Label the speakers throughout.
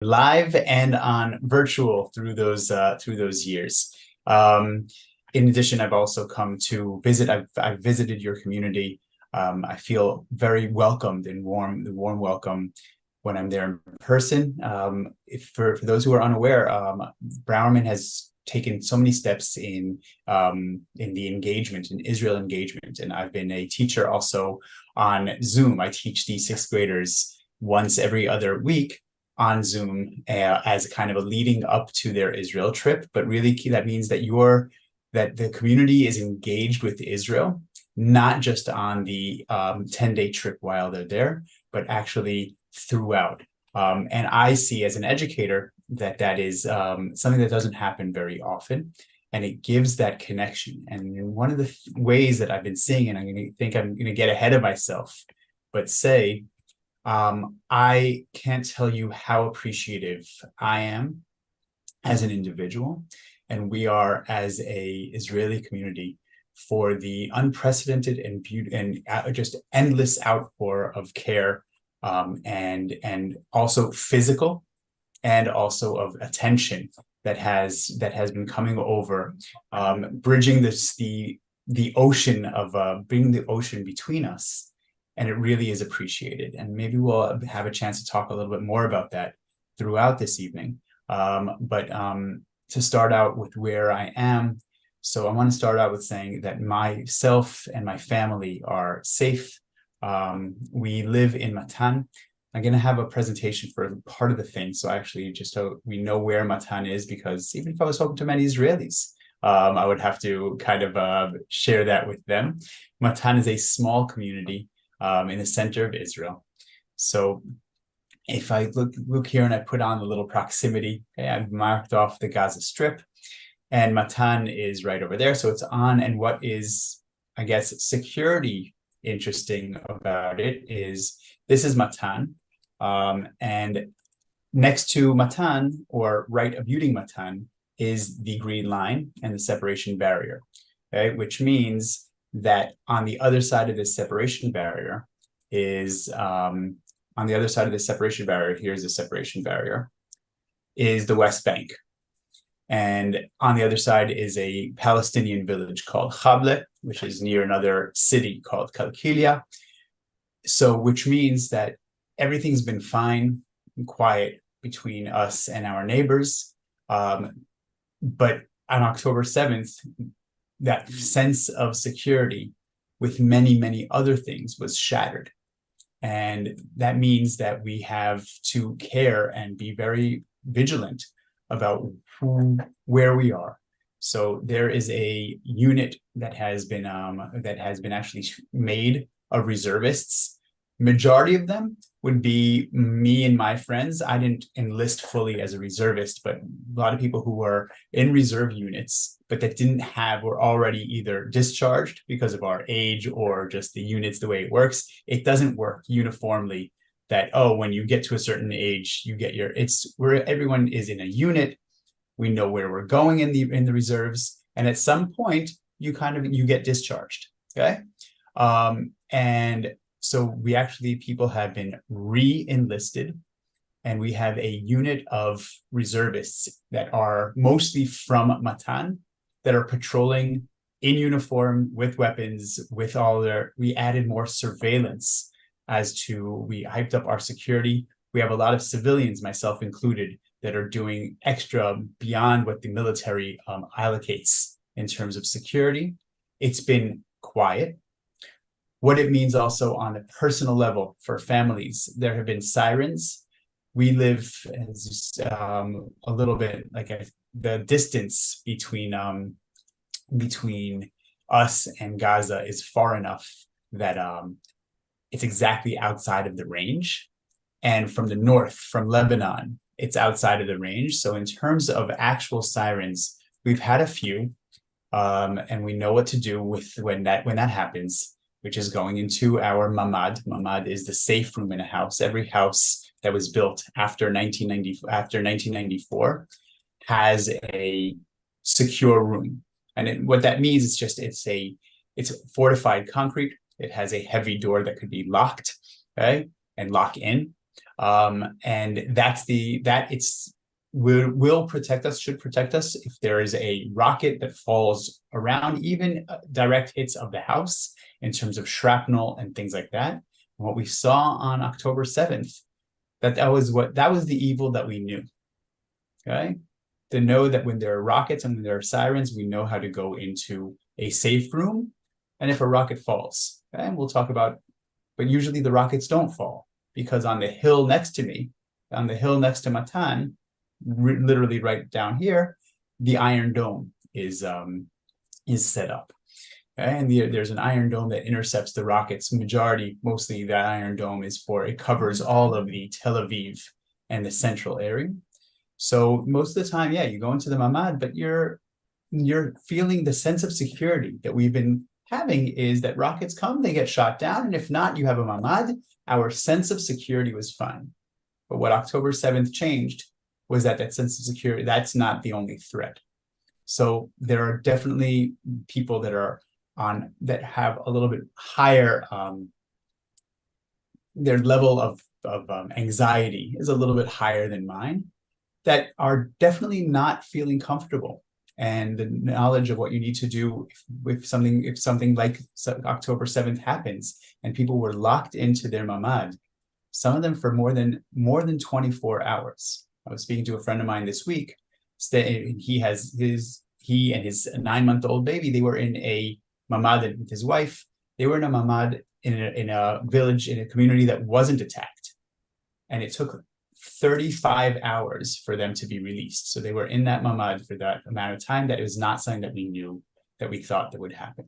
Speaker 1: live and on virtual through those years. In addition, I've also come to visit. I've visited your community. I feel very welcomed and the warm welcome when I'm there in person. For those who are unaware, Browerman has taken so many steps in the engagement, in Israel engagement, and I've been a teacher also on Zoom. I teach the sixth graders once every other week on Zoom as kind of a leading up to their Israel trip. But really, that means that the community is engaged with Israel, not just on the 10-day trip while they're there, but actually throughout. And I see as an educator that is something that doesn't happen very often. And it gives that connection. And one of the ways that I've been seeing, and I'm going to get ahead of myself, but say, I can't tell you how appreciative I am as an individual, and we are as a Israeli community, for the unprecedented and just endless outpour of care, and also physical and also of attention that has been coming over, bridging the ocean of bringing the ocean between us. And it really is appreciated. And maybe we'll have a chance to talk a little bit more about that throughout this evening. But to start out with where I am, so I want to start out with saying that myself and my family are safe. We live in Matan. I'm going to have a presentation for part of the thing. So actually, just so we know where Matan is, because even if I was talking to many Israelis, I would have to kind of share that with them. Matan is a small community in the center of Israel. So if I look here and I put on the little proximity, okay, I've marked off the Gaza Strip, and Matan is right over there. So it's on, and what is, I guess, security interesting about it is this is Matan, and next to Matan, or right abutting Matan, is the green line and the separation barrier, okay, which means that on the other side of this separation barrier is here's the separation barrier, is the West Bank. And on the other side is a Palestinian village called Chable, which is near another city called Kalkilia. So, which means that everything's been fine and quiet between us and our neighbors. But on October 7th, that sense of security with many, many other things was shattered. And that means that we have to care and be very vigilant about where we are. So there is a unit that has been actually made of reservists. Majority of them would be me and my friends. I didn't enlist fully as a reservist, but a lot of people who were in reserve units, but that were already either discharged because of our age or just the units, the way it works. It doesn't work uniformly that, oh, when you get to a certain age, you get where everyone is in a unit. We know where we're going in the reserves. And at some point you get discharged. Okay. And so people have been re-enlisted, and we have a unit of reservists that are mostly from Matan that are patrolling in uniform with weapons, we added more surveillance we hyped up our security. We have a lot of civilians, myself included, that are doing extra beyond what the military allocates in terms of security. It's been quiet. What it means also on a personal level for families, there have been sirens. We live a little bit the distance between us and Gaza is far enough that it's exactly outside of the range. And from the north, from Lebanon, it's outside of the range. So in terms of actual sirens, we've had a few, and we know what to do when that happens, which is going into our mamad. Mamad is the safe room in a house. Every house that was built after 1994 has a secure room. And what that means is it's fortified concrete. It has a heavy door that could be locked, okay, and lock in. And will protect us, should protect us if there is a rocket that falls around, even direct hits of the house in terms of shrapnel and things like that. And what we saw on October 7th, that was the evil that we knew. Okay, to know that when there are rockets and when there are sirens, we know how to go into a safe room. And if a rocket falls, okay, and we'll talk about, but usually the rockets don't fall, because on the hill next to me, on the hill next to Matan, literally right down here, the Iron Dome is set up. Okay? And there's an Iron Dome that intercepts the rockets. Mostly that Iron Dome it covers all of the Tel Aviv and the central area. So most of the time, yeah, you go into the mamad, but you're feeling the sense of security that we've been having, is that rockets come, they get shot down, and if not, you have a mamad. Our sense of security was fine. But what October 7th changed was that sense of security, that's not the only threat. So there are definitely people that have a little bit higher, their level of anxiety is a little bit higher than mine, that are definitely not feeling comfortable. And the knowledge of what you need to do if something like October 7th happens and people were locked into their mamad, some of them for more than 24 hours. I was speaking to a friend of mine this week. He and his 9-month-old baby, they were in a mamad with his wife. They were in a mamad in a village, in a community that wasn't attacked. And it took 35 hours for them to be released. So they were in that mamad for that amount of time. That is not something that we knew, that we thought that would happen.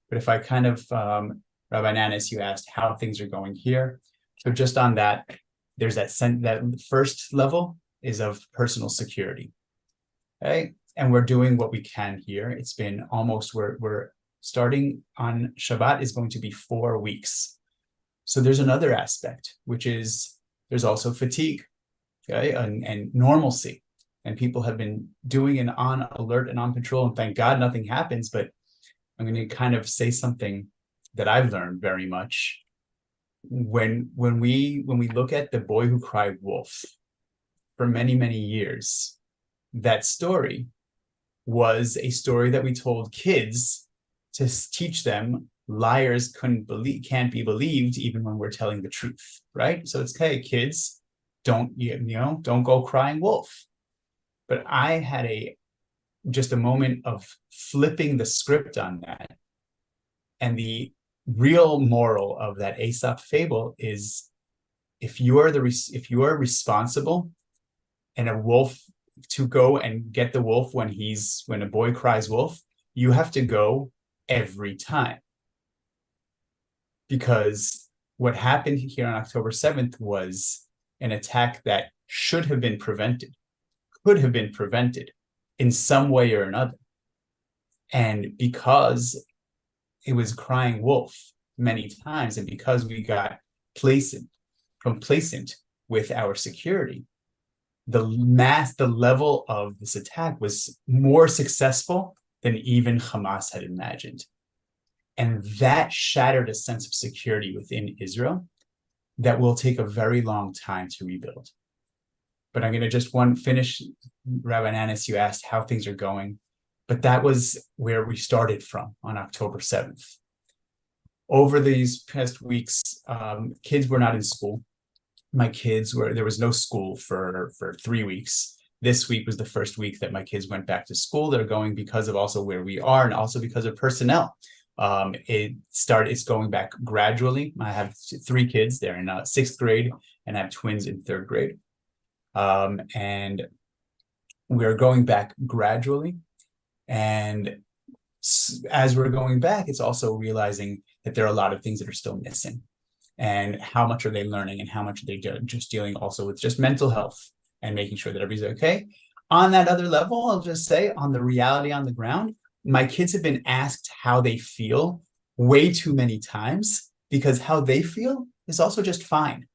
Speaker 1: But if I kind of, Rabbi Nanis, you asked how things are going here. So just on that, there's that first level is of personal security. Okay? And we're doing what we can here. It's been almost, we're starting on Shabbat is going to be 4 weeks. So there's another aspect, which is there's also fatigue. Okay, and normalcy, and people have been doing and on alert and on patrol, and thank God nothing happens. But I'm going to kind of say something that I've learned very much. When we look at the boy who cried wolf, for many years, that story was a story that we told kids to teach them liars can't be believed even when we're telling the truth, right? So it's, okay, kids, don't go crying wolf. But I had just a moment of flipping the script on that. And the real moral of that Aesop fable is, if you are responsible and a wolf, to go and get the wolf when a boy cries wolf, you have to go every time. Because what happened here on October 7th was an attack that should have been prevented, could have been prevented in some way or another. And because it was crying wolf many times, and because we got complacent with our security, the level of this attack was more successful than even Hamas had imagined. And that shattered a sense of security within Israel that will take a very long time to rebuild. But I'm going to just finish, Rabbi Nanis, you asked how things are going, but that was where we started from on October 7th. Over these past weeks, kids were not in school. My kids there was no school for 3 weeks. This week was the first week that my kids went back to school. They're going because of also where we are, and also because of personnel. It's going back gradually. I have 3 kids. They're in 6th grade, and I have twins in 3rd grade. And we're going back gradually. And as we're going back, it's also realizing that there are a lot of things that are still missing. And how much are they learning, and how much are they just dealing also with just mental health and making sure that everybody's okay. On that other level, I'll just say, on the reality on the ground, my kids have been asked how they feel way too many times, because how they feel is also just fine.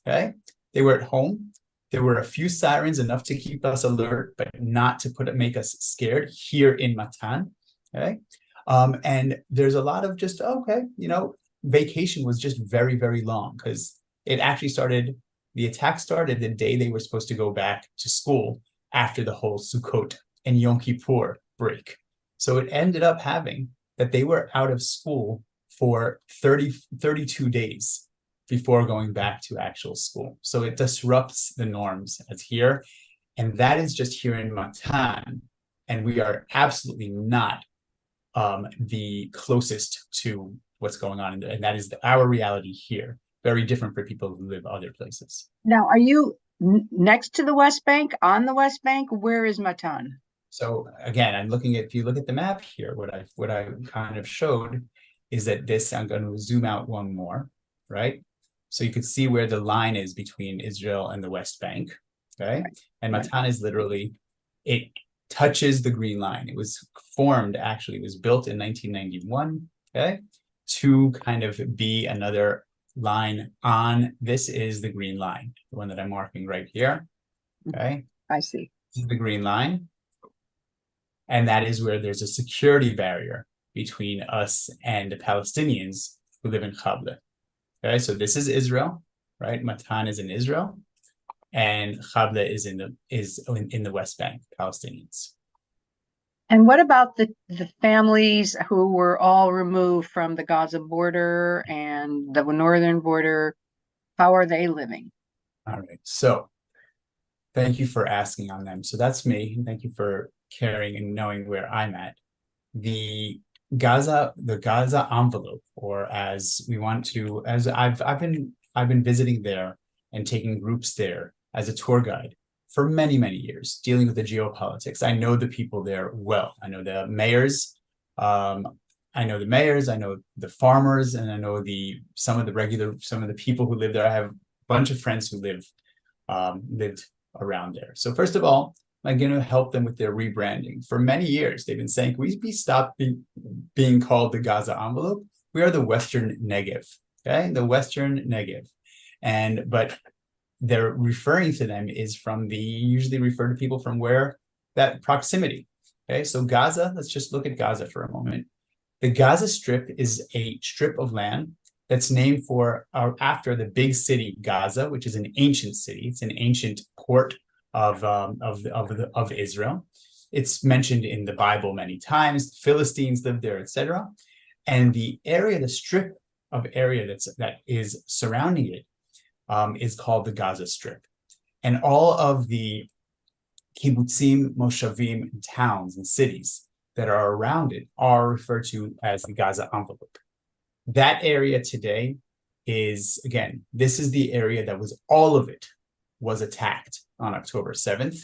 Speaker 1: Okay? They were at home. There were a few sirens, enough to keep us alert, but not to make us scared here in Matan. Okay? And there's a lot of just, vacation was just very, very long, because it actually started The attack started the day they were supposed to go back to school after the whole Sukkot and Yom Kippur break. So it ended up having that they were out of school for 32 days before going back to actual school. So it disrupts the norms as here. And that is just here in Matan. And we are absolutely not the closest to what's going on. And that is our reality here. Very different for people who live other places.
Speaker 2: Now, are you next to the West Bank, on the West Bank? Where is Matan?
Speaker 1: So again, I'm looking at, if you look at the map here, what I kind of showed is that this, I'm going to zoom out one more, right? So you could see where the line is between Israel and the West Bank, okay? And Matan is literally, it touches the green line. It was formed, actually, it was built in 1991, okay? To kind of be another line on, this is the green line, the one that I'm marking right here, okay?
Speaker 2: I see.
Speaker 1: This is the green line. And that is where there's a security barrier between us and the Palestinians who live in Chabla. Okay, so this is Israel, right? Matan is in Israel, and Chabla is in the West Bank, Palestinians.
Speaker 2: And what about the families who were all removed from the Gaza border and the northern border? How are they living?
Speaker 1: All right, so thank you for asking on them. So that's me, and thank you for caring and knowing where I'm at. The Gaza envelope, or as we want to, as I've been visiting there and taking groups there as a tour guide for many, many years, dealing with the geopolitics. I know the people there well. I know the mayors. I know the farmers, and I know some of the people who live there. I have a bunch of friends who lived around there. So first of all, I'm going to help them with their rebranding. For many years, they've been saying, can we stop being called the Gaza envelope? We are the Western Negev, okay? The Western Negev. But they're referring to them usually refer to people from where that proximity, okay? So Gaza, let's just look at Gaza for a moment. The Gaza Strip is a strip of land that's named after the big city Gaza, which is an ancient city. It's an ancient port of Israel. It's mentioned in the Bible many times. Philistines lived there, etc. And the strip of area that is surrounding it is called the Gaza Strip. And all of the kibbutzim, moshavim, and towns and cities that are around it are referred to as the Gaza envelope. That area today is, again, this is the area that all of it was attacked on October 7th,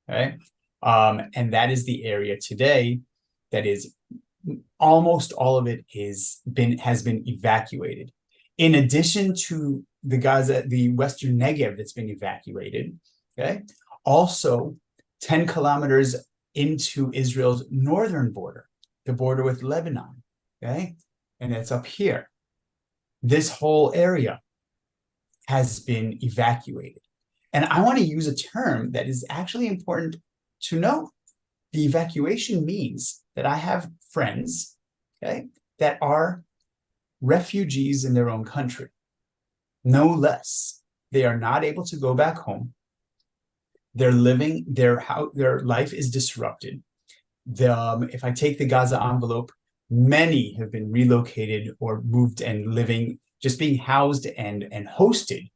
Speaker 1: okay? And that is the area today that is almost all of it has been evacuated. In addition to the Western Negev that's been evacuated, okay? Also 10 kilometers into Israel's northern border, the border with Lebanon, okay? And it's up here. This whole area has been evacuated. And I want to use a term that is actually important to know. The evacuation means that I have friends, okay, that are refugees in their own country. No less. They are not able to go back home. They're living, their life is disrupted. If I take the Gaza envelope, many have been relocated or moved and living, just being housed and hosted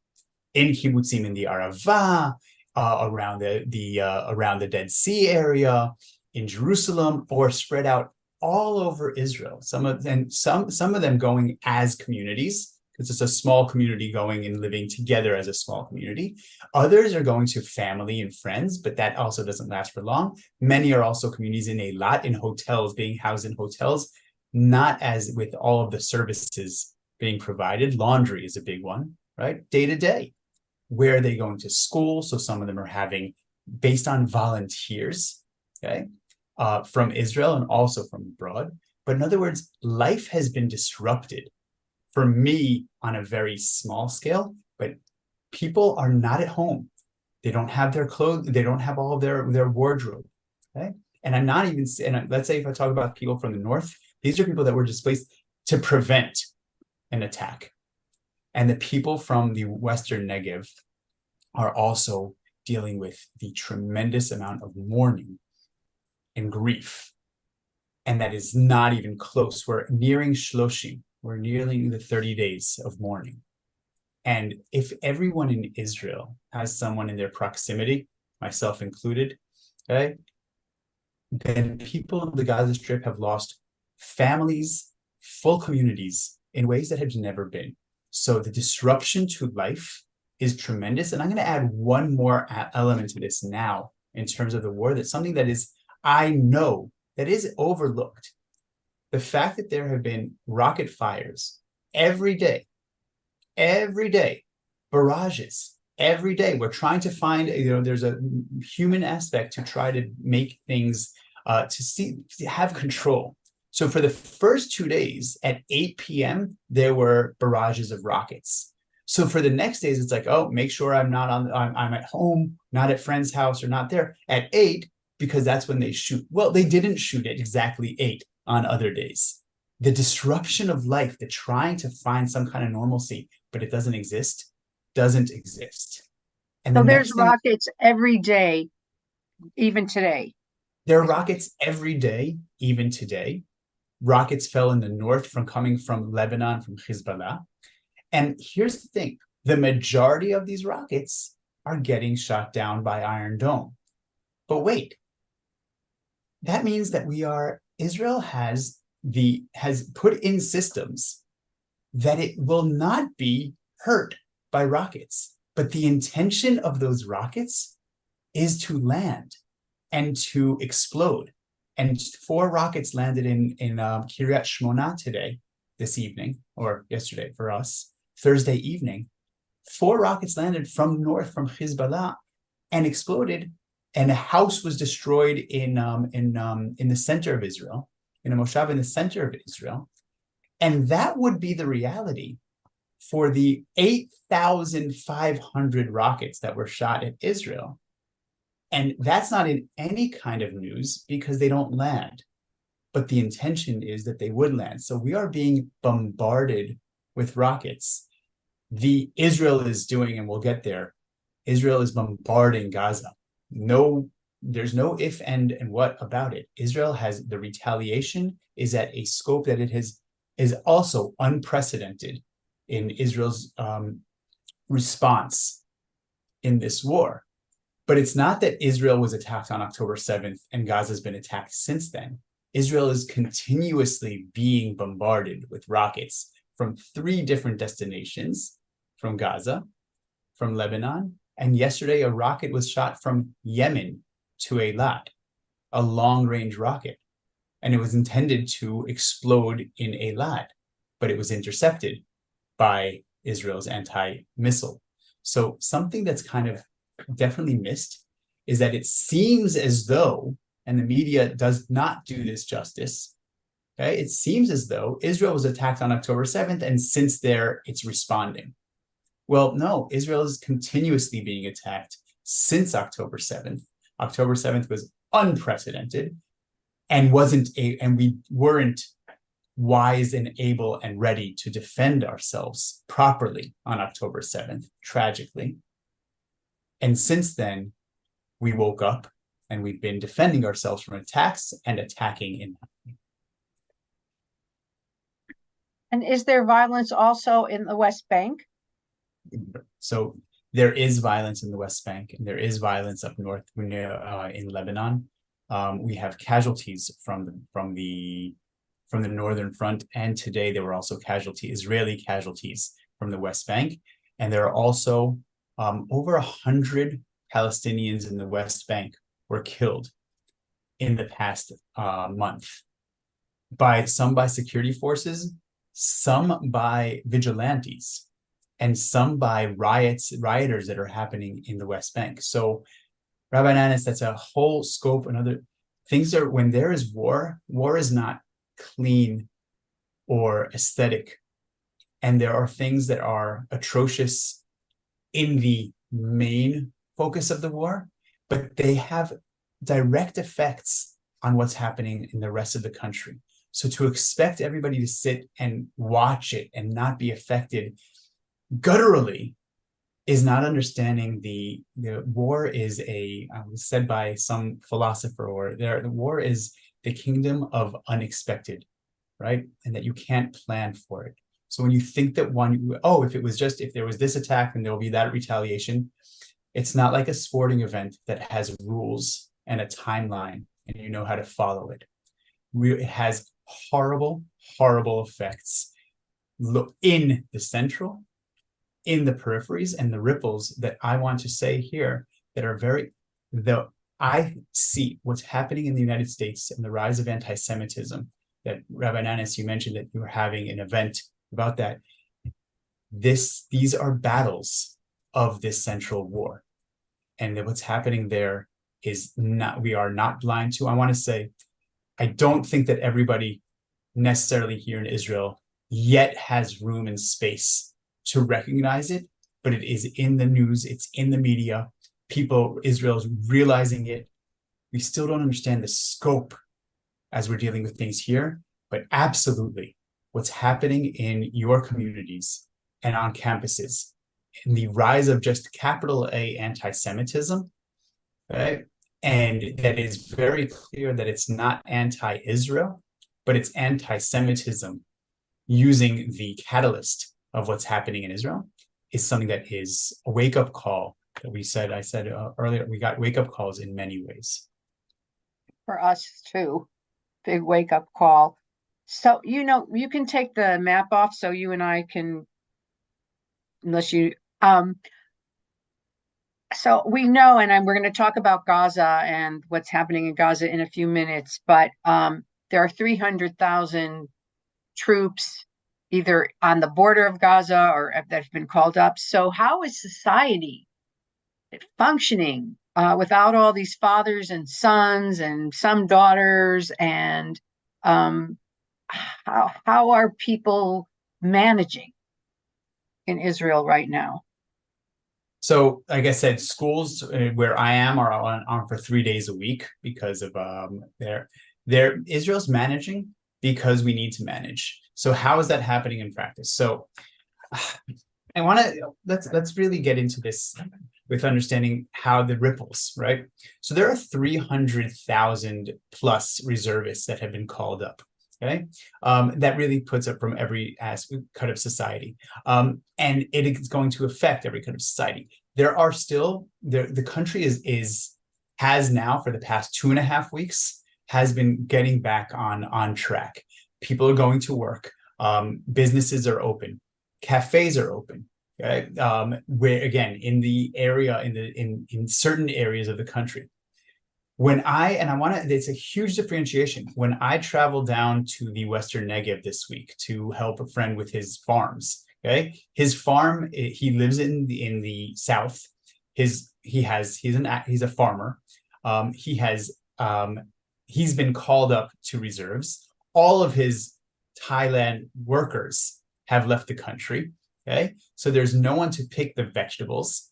Speaker 1: in kibbutzim in the Arava, around the Dead Sea area, in Jerusalem, or spread out all over Israel. Some of them going as communities, because it's a small community going and living together as a small community. Others are going to family and friends, but that also doesn't last for long. Many are also communities in hotels, being housed in hotels, not as with all of the services being provided. Laundry is a big one, right? Day to day. Where are they going to school? So some of them are having, based on volunteers, okay, from Israel and also from abroad. But in other words, life has been disrupted for me on a very small scale, but people are not at home. They don't have their clothes. They don't have all of their wardrobe, okay? And I'm not even, and let's say if I talk about people from the north, these are people that were displaced to prevent an attack. And the people from the Western Negev are also dealing with the tremendous amount of mourning and grief. And that is not even close. We're nearing Shloshim. We're nearing the 30 days of mourning. And if everyone in Israel has someone in their proximity, myself included, okay, then people in the Gaza Strip have lost families, full communities in ways that have never been. So the disruption to life is tremendous. And I'm going to add one more element to this now in terms of the war. That's something that is, I know, that is overlooked. The fact that there have been rocket fires every day, barrages every day. We're trying to find, there's a human aspect to try to make things, to have control. So for the first 2 days at 8 p.m., there were barrages of rockets. So for the next days, it's like, oh, make sure I'm at home, not at friend's house or not there at 8, because that's when they shoot. Well, they didn't shoot at exactly 8 on other days. The disruption of life, the trying to find some kind of normalcy, but it doesn't exist. And
Speaker 2: So there's rockets every day, even today.
Speaker 1: There are rockets every day, even today. Rockets fell in the north coming from Lebanon, from Hezbollah. And here's the thing. The majority of these rockets are getting shot down by Iron Dome. But wait, that means that Israel has put in systems that it will not be hurt by rockets. But the intention of those rockets is to land and to explode. And 4 rockets landed in Kiryat Shmona this evening, or yesterday for us, Thursday evening. 4 rockets landed from north, from Hezbollah, and exploded. And a house was destroyed in the center of Israel, in a moshav in the center of Israel. And that would be the reality for the 8,500 rockets that were shot at Israel. And that's not in any kind of news because they don't land. But the intention is that they would land. So we are being bombarded with rockets. Israel is doing, and we'll get there, Israel is bombarding Gaza. There's no if and what about it. Israel has, the retaliation is at a scope that is also unprecedented in Israel's response in this war. But it's not that Israel was attacked on October 7th and Gaza's been attacked since then. Israel is continuously being bombarded with rockets from 3 different destinations, from Gaza, from Lebanon, and yesterday a rocket was shot from Yemen to Eilat, a long-range rocket. And it was intended to explode in Eilat, but it was intercepted by Israel's anti-missile. So something that's kind of definitely missed is that it seems as though, and the media does not do this justice, okay? It seems as though Israel was attacked on October 7th, and since there, it's responding. Well, no, Israel is continuously being attacked since October 7th. October 7th was unprecedented and we weren't wise and able and ready to defend ourselves properly on October 7th, tragically. And since then, we woke up and we've been defending ourselves from attacks and attacking in.
Speaker 2: And is there violence also in the West Bank?
Speaker 1: So there is violence in the West Bank, and there is violence up north in Lebanon. We have casualties from the northern front, and today there were also Israeli casualties from the West Bank, and there are also over 100 Palestinians in the West Bank were killed in the past month some by security forces, some by vigilantes, and some by rioters that are happening in the West Bank. So, Rabbi Nanis, that's a whole scope. And other things are, when there is war is not clean or aesthetic. And there are things that are atrocious in the main focus of the war, but they have direct effects on what's happening in the rest of the country. So to expect everybody to sit and watch it and not be affected gutturally is not understanding the war is said by some philosopher, or the war is the kingdom of unexpected, right? And that you can't plan for it. So when you think that if there was this attack, then there will be that retaliation. It's not like a sporting event that has rules and a timeline and you know how to follow it. It has horrible, horrible effects in the central, in the peripheries, and the ripples that I want to say here that are I see what's happening in the United States and the rise of anti-Semitism that Rabbi Nanis, you mentioned that you were having an event about that. These are battles of this central war. And what's happening there we are not blind to. I want to say, I don't think that everybody necessarily here in Israel yet has room and space to recognize it, but it is in the news, it's in the media. Israel's realizing it. We still don't understand the scope as we're dealing with things here, but absolutely what's happening in your communities and on campuses, and the rise of just capital A anti-Semitism, right? And that is very clear that it's not anti-Israel, but it's anti-Semitism using the catalyst of what's happening in Israel, is something that is a wake-up call that I said earlier, we got wake-up calls in many ways.
Speaker 2: For us too, big wake-up call. So, you can take the map off so you and I can, so we know, and we're going to talk about Gaza and what's happening in Gaza in a few minutes, but there are 300,000 troops either on the border of Gaza or that have been called up. So how is society functioning without all these fathers and sons and some daughters? And how are people managing in Israel right now?
Speaker 1: So, like I said, schools where I am are on for 3 days a week because of Israel's managing because we need to manage. So how is that happening in practice? So I want to let's really get into this with understanding how the ripples, right? So there are 300,000 plus reservists that have been called up. Okay, that really puts up from every cut of society, and it is going to affect every cut of society. There are still the country has now for the past 2.5 weeks has been getting back on track. People are going to work. Businesses are open. Cafes are open. Okay? Where again in the area in certain areas of the country. It's a huge differentiation. When I travel down to the Western Negev this week to help a friend with his farms, okay, his farm, he lives in the south. He's a farmer. He's been called up to reserves. All of his Thailand workers have left the country. Okay, so there's no one to pick the vegetables,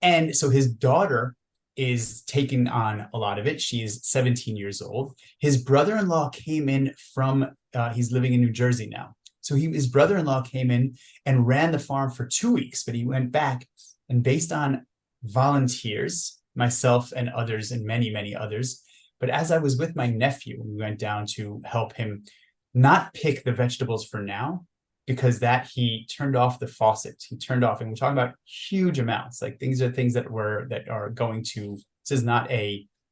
Speaker 1: and so his daughter is taking on a lot of it. She is 17 years old. His brother-in-law came in from, he's living in New Jersey now. So his brother-in-law came in and ran the farm for 2 weeks, but he went back, and based on volunteers, myself and others and many, many others, but as I was with my nephew, we went down to help him not pick the vegetables for now, because he turned off the faucet. He turned off, and we're talking about huge amounts. Like things that are going to. This is not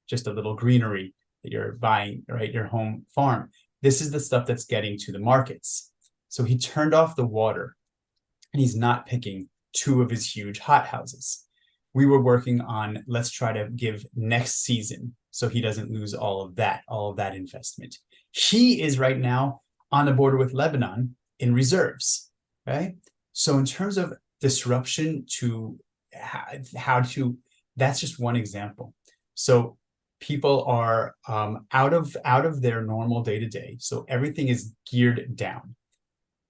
Speaker 1: just a little greenery that you're buying, right? Your home farm. This is the stuff that's getting to the markets. So he turned off the water, and he's not picking 2 of his huge hothouses. We were working on let's try to give next season so he doesn't lose all of that investment. He is right now on the border with Lebanon in reserves, right? So in terms of disruption to that's just one example. So people are out of their normal day-to-day. So everything is geared down.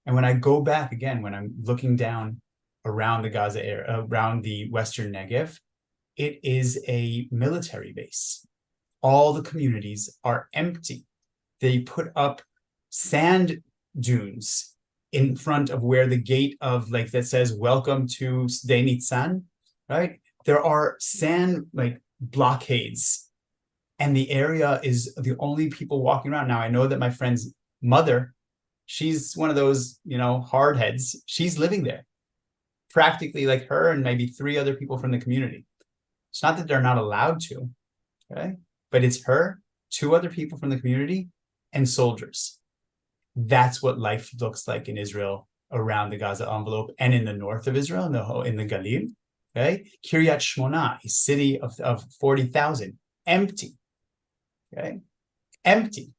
Speaker 1: And when I go back again, when I'm looking down around the Gaza area, around the Western Negev, it is a military base. All the communities are empty. They put up sand dunes in front of where the gate of like that says welcome to Sde Nitzan, right? There are sand like blockades, and the area is the only people walking around. Now I know that my friend's mother, she's one of those, hard heads. She's living there, practically like her and maybe 3 other people from the community. It's not that they're not allowed to, okay? But it's her, 2 other people from the community, and soldiers. That's what life looks like in Israel around the Gaza envelope and in the north of Israel, in the Galil. Okay, Kiryat Shmona, a city of 40,000, empty. Okay, empty.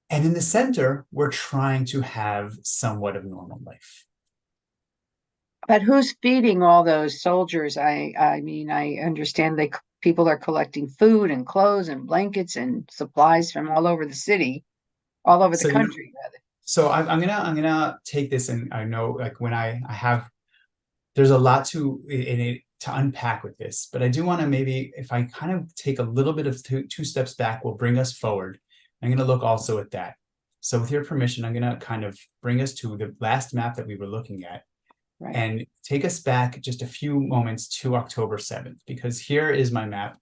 Speaker 1: And in the center, we're trying to have somewhat of normal life.
Speaker 2: But who's feeding all those soldiers? I mean, I understand people are collecting food and clothes and blankets and supplies from all over the city, all over the country, rather.
Speaker 1: So I'm gonna take this, and I know like when I have, there's a lot to unpack with this, but I do want to, maybe if I kind of take a little bit of two steps back, will bring us forward. I'm going to look also at that. So with your permission, I'm going to kind of bring us to the last map that we were looking at, right, and take us back just a few moments to October 7th, because here is my map.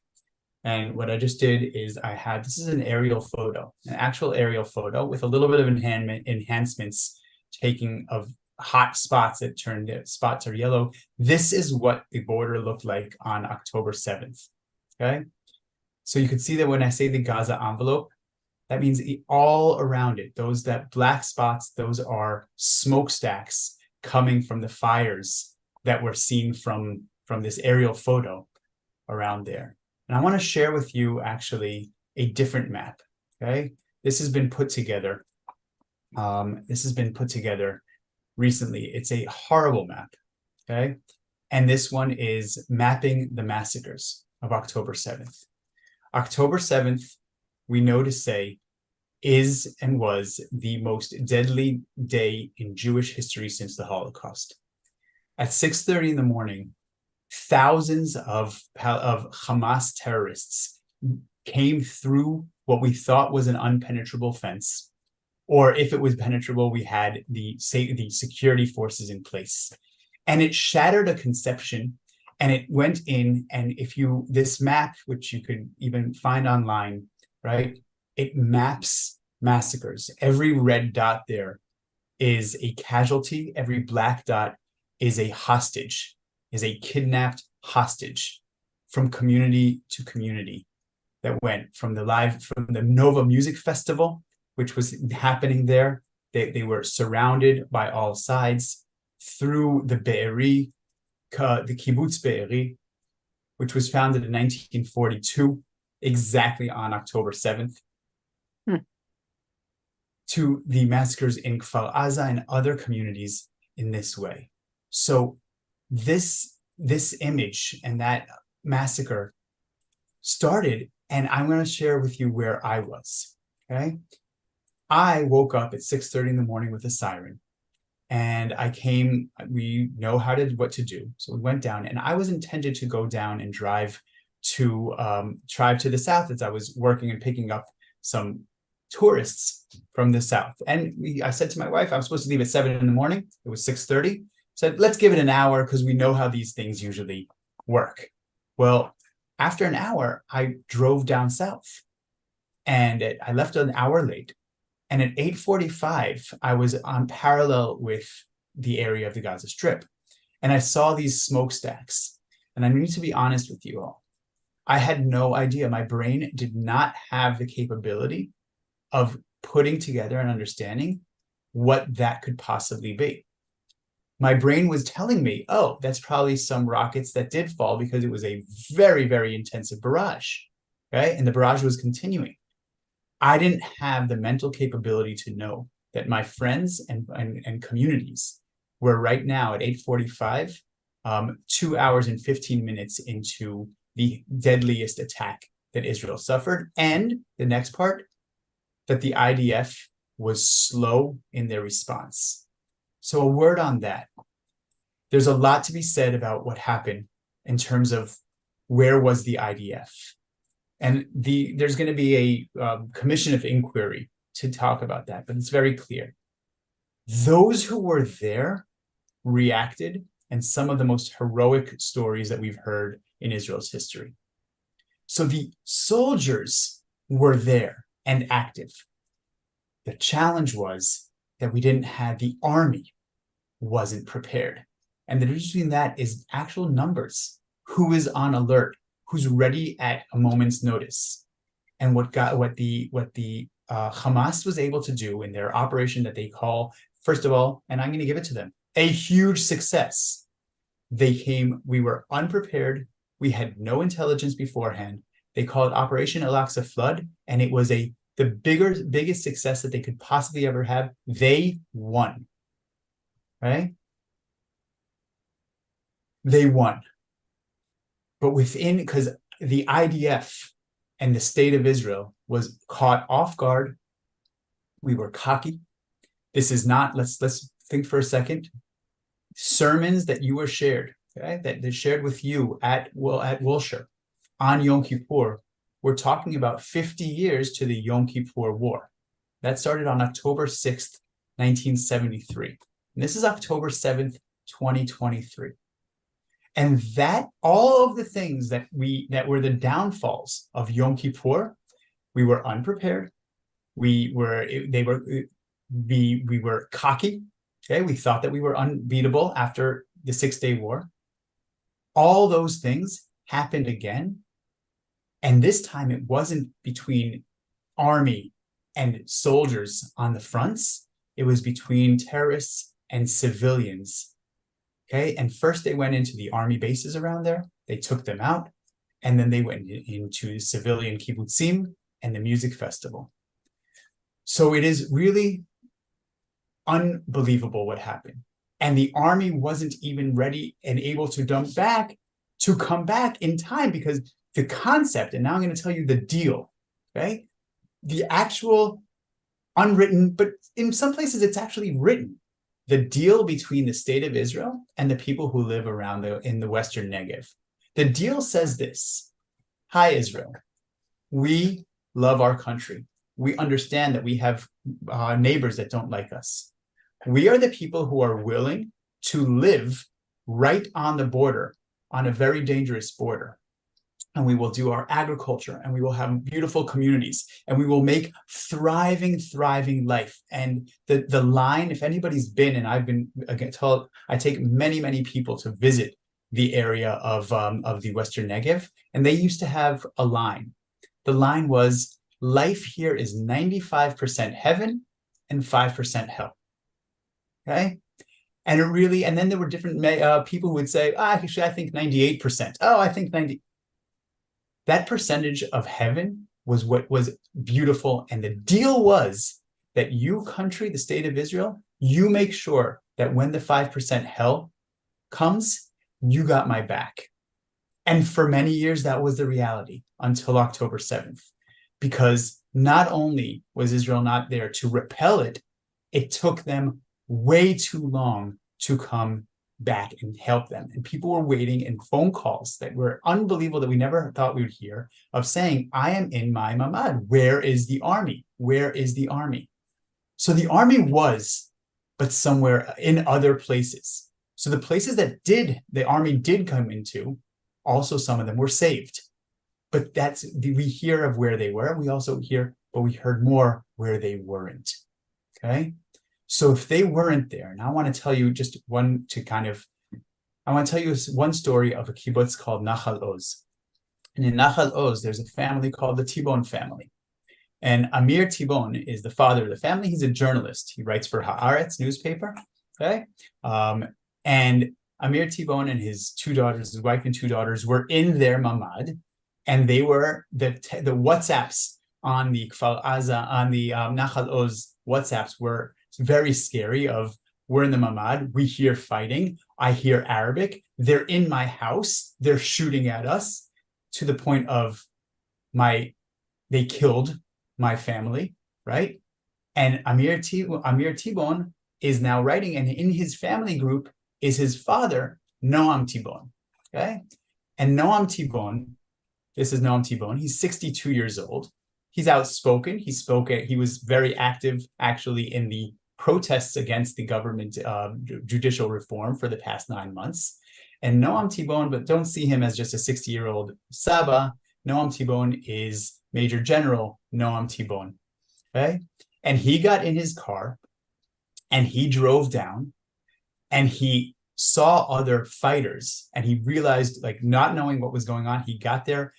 Speaker 1: And what I just did is this is an aerial photo, an actual aerial photo with a little bit of enhancements taking of hot spots that turned spots are yellow. This is what the border looked like on October 7th. Okay. So you can see that when I say the Gaza envelope, that means all around it, that black spots, those are smokestacks coming from the fires that were seen from this aerial photo around there. And I want to share with you actually a different map. Okay. This has been put together. Recently. It's a horrible map, okay? And this one is mapping the massacres of October 7th. October 7th, we know to say, is and was the most deadly day in Jewish history since the Holocaust. At 6:30 in the morning, thousands of Hamas terrorists came through what we thought was an unpenetrable fence, or if it was penetrable, we had the security forces in place. And it shattered a conception, and it went in, and this map, which you could even find online, right? It maps massacres. Every red dot there is a casualty. Every black dot is a hostage, is a kidnapped hostage from community to community that went from the Nova Music Festival, which was happening there. They were surrounded by all sides, through the Be'eri, the Kibbutz Be'eri, which was founded in 1942, exactly on October 7th, to the massacres in Kfar Aza and other communities in this way. So this image and that massacre started, and I'm going to share with you where I was, okay? I woke up at 6:30 in the morning with a siren, and we know what to do. So we went down, and I was intended to go down and drive to the south, as I was working and picking up some tourists from the south. And I said to my wife, I was supposed to leave at 7 in the morning. It was 6:30. Said, let's give it an hour, because we know how these things usually work. Well, after an hour, I drove down south, and I left an hour late. And at 8:45, I was on parallel with the area of the Gaza Strip. And I saw these smokestacks. And I need to be honest with you all. I had no idea. My brain did not have the capability of putting together and understanding what that could possibly be. My brain was telling me, oh, that's probably some rockets that did fall, because it was a very, very intensive barrage, right? And the barrage was continuing. I didn't have the mental capability to know that my friends and communities were right now at 8:45, 2 hours and 15 minutes into the deadliest attack that Israel suffered. And the next part, that the IDF was slow in their response. So a word on that. There's a lot to be said about what happened in terms of where was the IDF. And there's going to be a commission of inquiry to talk about that, but it's very clear. Those who were there reacted, and some of the most heroic stories that we've heard in Israel's history. So the soldiers were there and active. The challenge was that we didn't have the army wasn't prepared. And the difference between that is actual numbers. Who is on alert? Who's ready at a moment's notice? And what the Hamas was able to do in their operation that they call, first of all, and I'm going to give it to them, a huge success. We were unprepared. We had no intelligence beforehand. They call it Operation Al-Aqsa Flood, and it was the biggest success that they could possibly ever have. They won, right? They won. But because the IDF and the state of Israel was caught off guard. We were cocky. This is not, let's think for a second. Sermons that you were shared, okay, that they shared with you at Wilshire on Yom Kippur, we're talking about 50 years to the Yom Kippur War. That started on October 6th, 1973. And this is October 7th, 2023. And that all of the things that were the downfalls of Yom Kippur, we were unprepared. We were cocky. Okay, we thought that we were unbeatable after the 6-Day War. All those things happened again. And this time it wasn't between army and soldiers on the fronts. It was between terrorists and civilians. Okay, and first they went into the army bases around there. They took them out, and then they went into civilian kibbutzim and the music festival. So it is really unbelievable what happened. And the army wasn't even ready and able to come back in time, because the concept, and now I'm going to tell you the deal, okay? The actual unwritten, but in some places it's actually written. The deal between the state of Israel and the people who live around in the Western Negev. The deal says this: Hi, Israel. We love our country. We understand that we have neighbors that don't like us. We are the people who are willing to live right on the border, on a very dangerous border. And we will do our agriculture, and we will have beautiful communities, and we will make thriving life. And the line, if anybody's been, and I've been again told, I take many people to visit the area of the Western Negev, and they used to have a line. The line was, life here is 95% heaven and 5% hell. Okay. And then there were different people who would say, actually, I think 98%. Oh, I think 90%. That percentage of heaven was what was beautiful. And the deal was that you, country, the state of Israel, you make sure that when the 5% hell comes, you got my back. And for many years, that was the reality until October 7th. Because not only was Israel not there to repel it, it took them way too long to come back and help them. And people were waiting, and phone calls that were unbelievable that we never thought we would hear, of saying, I am in my mamad. Where is the army? Where is the army? So the army was, but somewhere in other places. So the places that the army did come into, also some of them were saved. But we hear of where they were. We also hear, but we heard more where they weren't. Okay. So if they weren't there, and I want to tell you one story of a kibbutz called Nachal Oz. And in Nachal Oz, there's a family called the Tibon family. And Amir Tibon is the father of the family. He's a journalist. He writes for Haaretz newspaper. Okay. And Amir Tibon and his wife and two daughters, were in their mamad, and they were the WhatsApps on the Kfar Aza, on the Nachal Oz WhatsApps were very scary. We're in the mamad, we hear fighting, I hear Arabic, they're in my house, they're shooting at us, to the point of they killed my family, right? And Amir Tibon is now writing, and in his family group is his father, Noam Tibon, okay? And Noam Tibon, this is Noam Tibon, he's 62 years old. He's outspoken. He was very active, actually, in the protests against the government judicial reform for the past 9 months. And Noam Tibon, but don't see him as just a 60-year-old Saba. Noam Tibon is Major General Noam Tibon. Okay? And he got in his car and he drove down and he saw other fighters and he realized, like, not knowing what was going on, he got there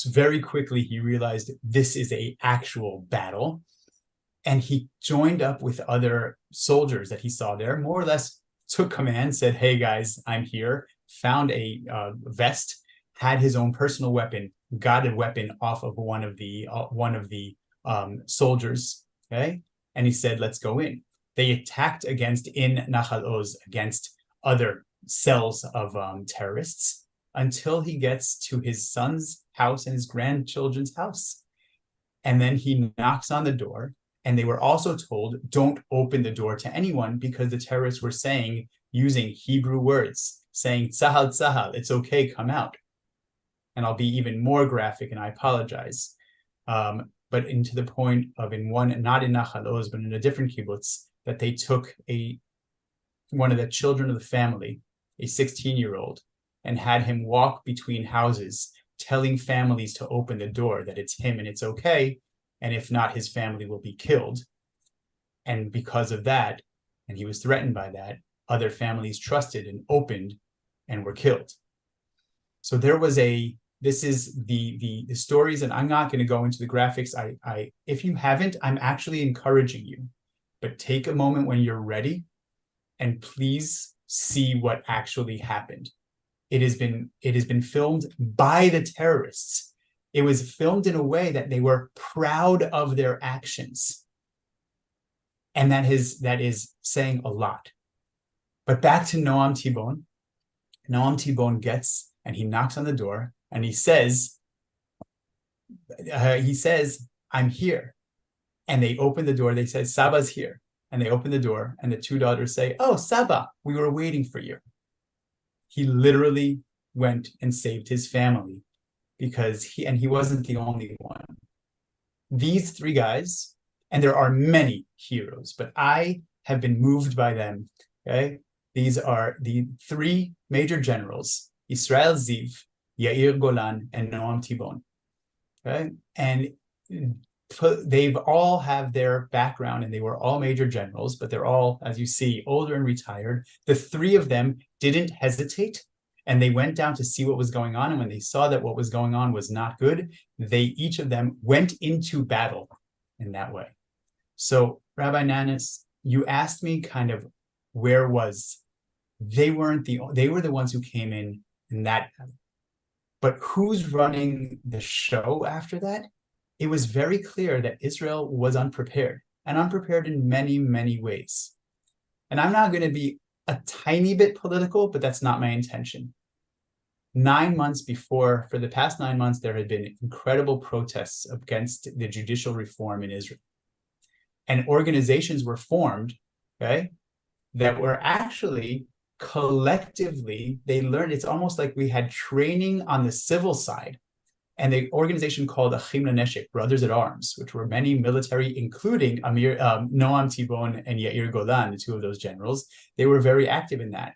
Speaker 1: very quickly. He realized this is an actual battle. And he joined up with other soldiers that he saw there, more or less took command, said, hey guys, I'm here, found a vest, had his own personal weapon, got a weapon off of one of the soldiers, okay? And he said, let's go in. They attacked in Nahal Oz against other cells of terrorists until he gets to his son's house and his grandchildren's house. And then he knocks on the door. And they were also told, don't open the door to anyone, because the terrorists were saying, using Hebrew words, saying, Tzahal, Tzahal, it's okay, come out. And I'll be even more graphic, and I apologize. But into the point of not in Nahal Oz, but in a different kibbutz, that they took one of the children of the family, a 16-year-old, and had him walk between houses, telling families to open the door, that it's him and it's okay. And if not, his family will be killed. And because of that, and he was threatened by that, other families trusted and opened and were killed. So there was this is the stories, and I'm not going to go into the graphics. If you haven't, I'm actually encouraging you, but take a moment when you're ready and please see what actually happened. It has been filmed by the terrorists. It was filmed in a way that they were proud of their actions. And that is saying a lot. But back to Noam Tibon. Noam Tibon gets, and he knocks on the door, and he says, I'm here. And they open the door. They say, Saba's here. And they open the door, and the two daughters say, oh, Saba, we were waiting for you. He literally went and saved his family, because he wasn't the only one. These three guys, and there are many heroes, but I have been moved by them, okay? These are the three major generals, Israel Ziv, Yair Golan, and Noam Tibon, okay? And they've all have their background, and they were all major generals, but they're all, as you see, older and retired. The three of them didn't hesitate. And they went down to see what was going on. And when they saw that what was going on was not good, each of them went into battle in that way. So, Rabbi Nanis, you asked me kind of they were the ones who came in that. But who's running the show after that? It was very clear that Israel was unprepared, and unprepared in many, many ways. And I'm not going to be a tiny bit political, but that's not my intention. 9 months before, for the past 9 months, there had been incredible protests against the judicial reform in Israel. And organizations were formed, okay, that were actually collectively, they learned, it's almost like we had training on the civil side. And the organization called Achim Laneshek, Brothers at Arms, which were many military, including Noam Tibon and Yair Golan, the two of those generals, they were very active in that.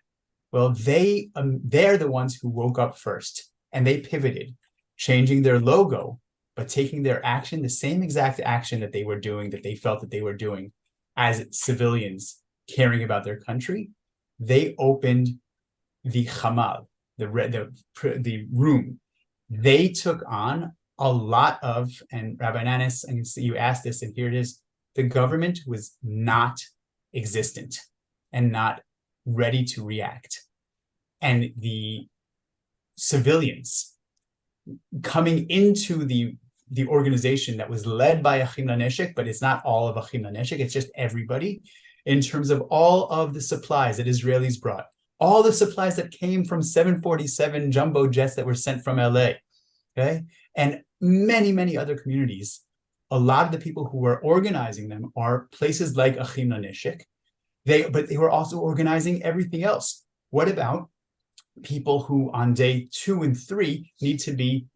Speaker 1: Well, they're the ones who woke up first, and they pivoted, changing their logo, but taking their action, the same exact action that they were doing, that they felt that they were doing as civilians caring about their country. They opened the Hamal, the room. They took on a lot of, and Rabbi Nanis, and you asked this, and here it is, the government was not existent and not ready to react. And the civilians coming into the organization that was led by Achim Laneshek, but it's not all of Achim Laneshek, it's just everybody, in terms of all of the supplies that Israelis brought, all the supplies that came from 747 jumbo jets that were sent from LA, okay? And many, many other communities. A lot of the people who were organizing them are places like Achim Laneshek, but they were also organizing everything else. What about people who on day 2 and 3 need to be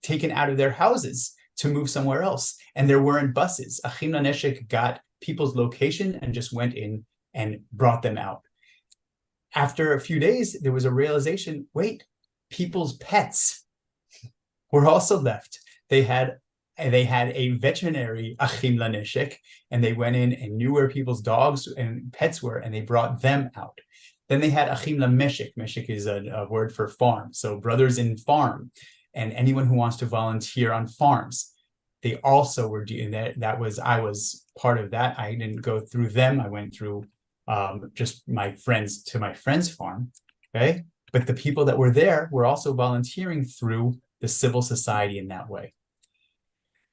Speaker 1: taken out of their houses to move somewhere else? And there weren't buses. Achim Laneshek got people's location and just went in and brought them out. After a few days, there was a realization, wait, people's pets were also left. They had a veterinary achim laneshek, and they went in and knew where people's dogs and pets were, and they brought them out. Then they had achim lameshek. Meshek is a word for farm, so brothers in farm, and anyone who wants to volunteer on farms. They also were doing that. I was part of that. I didn't go through them. I went through just my friends farm. Okay, but the people that were there were also volunteering through the civil society in that way.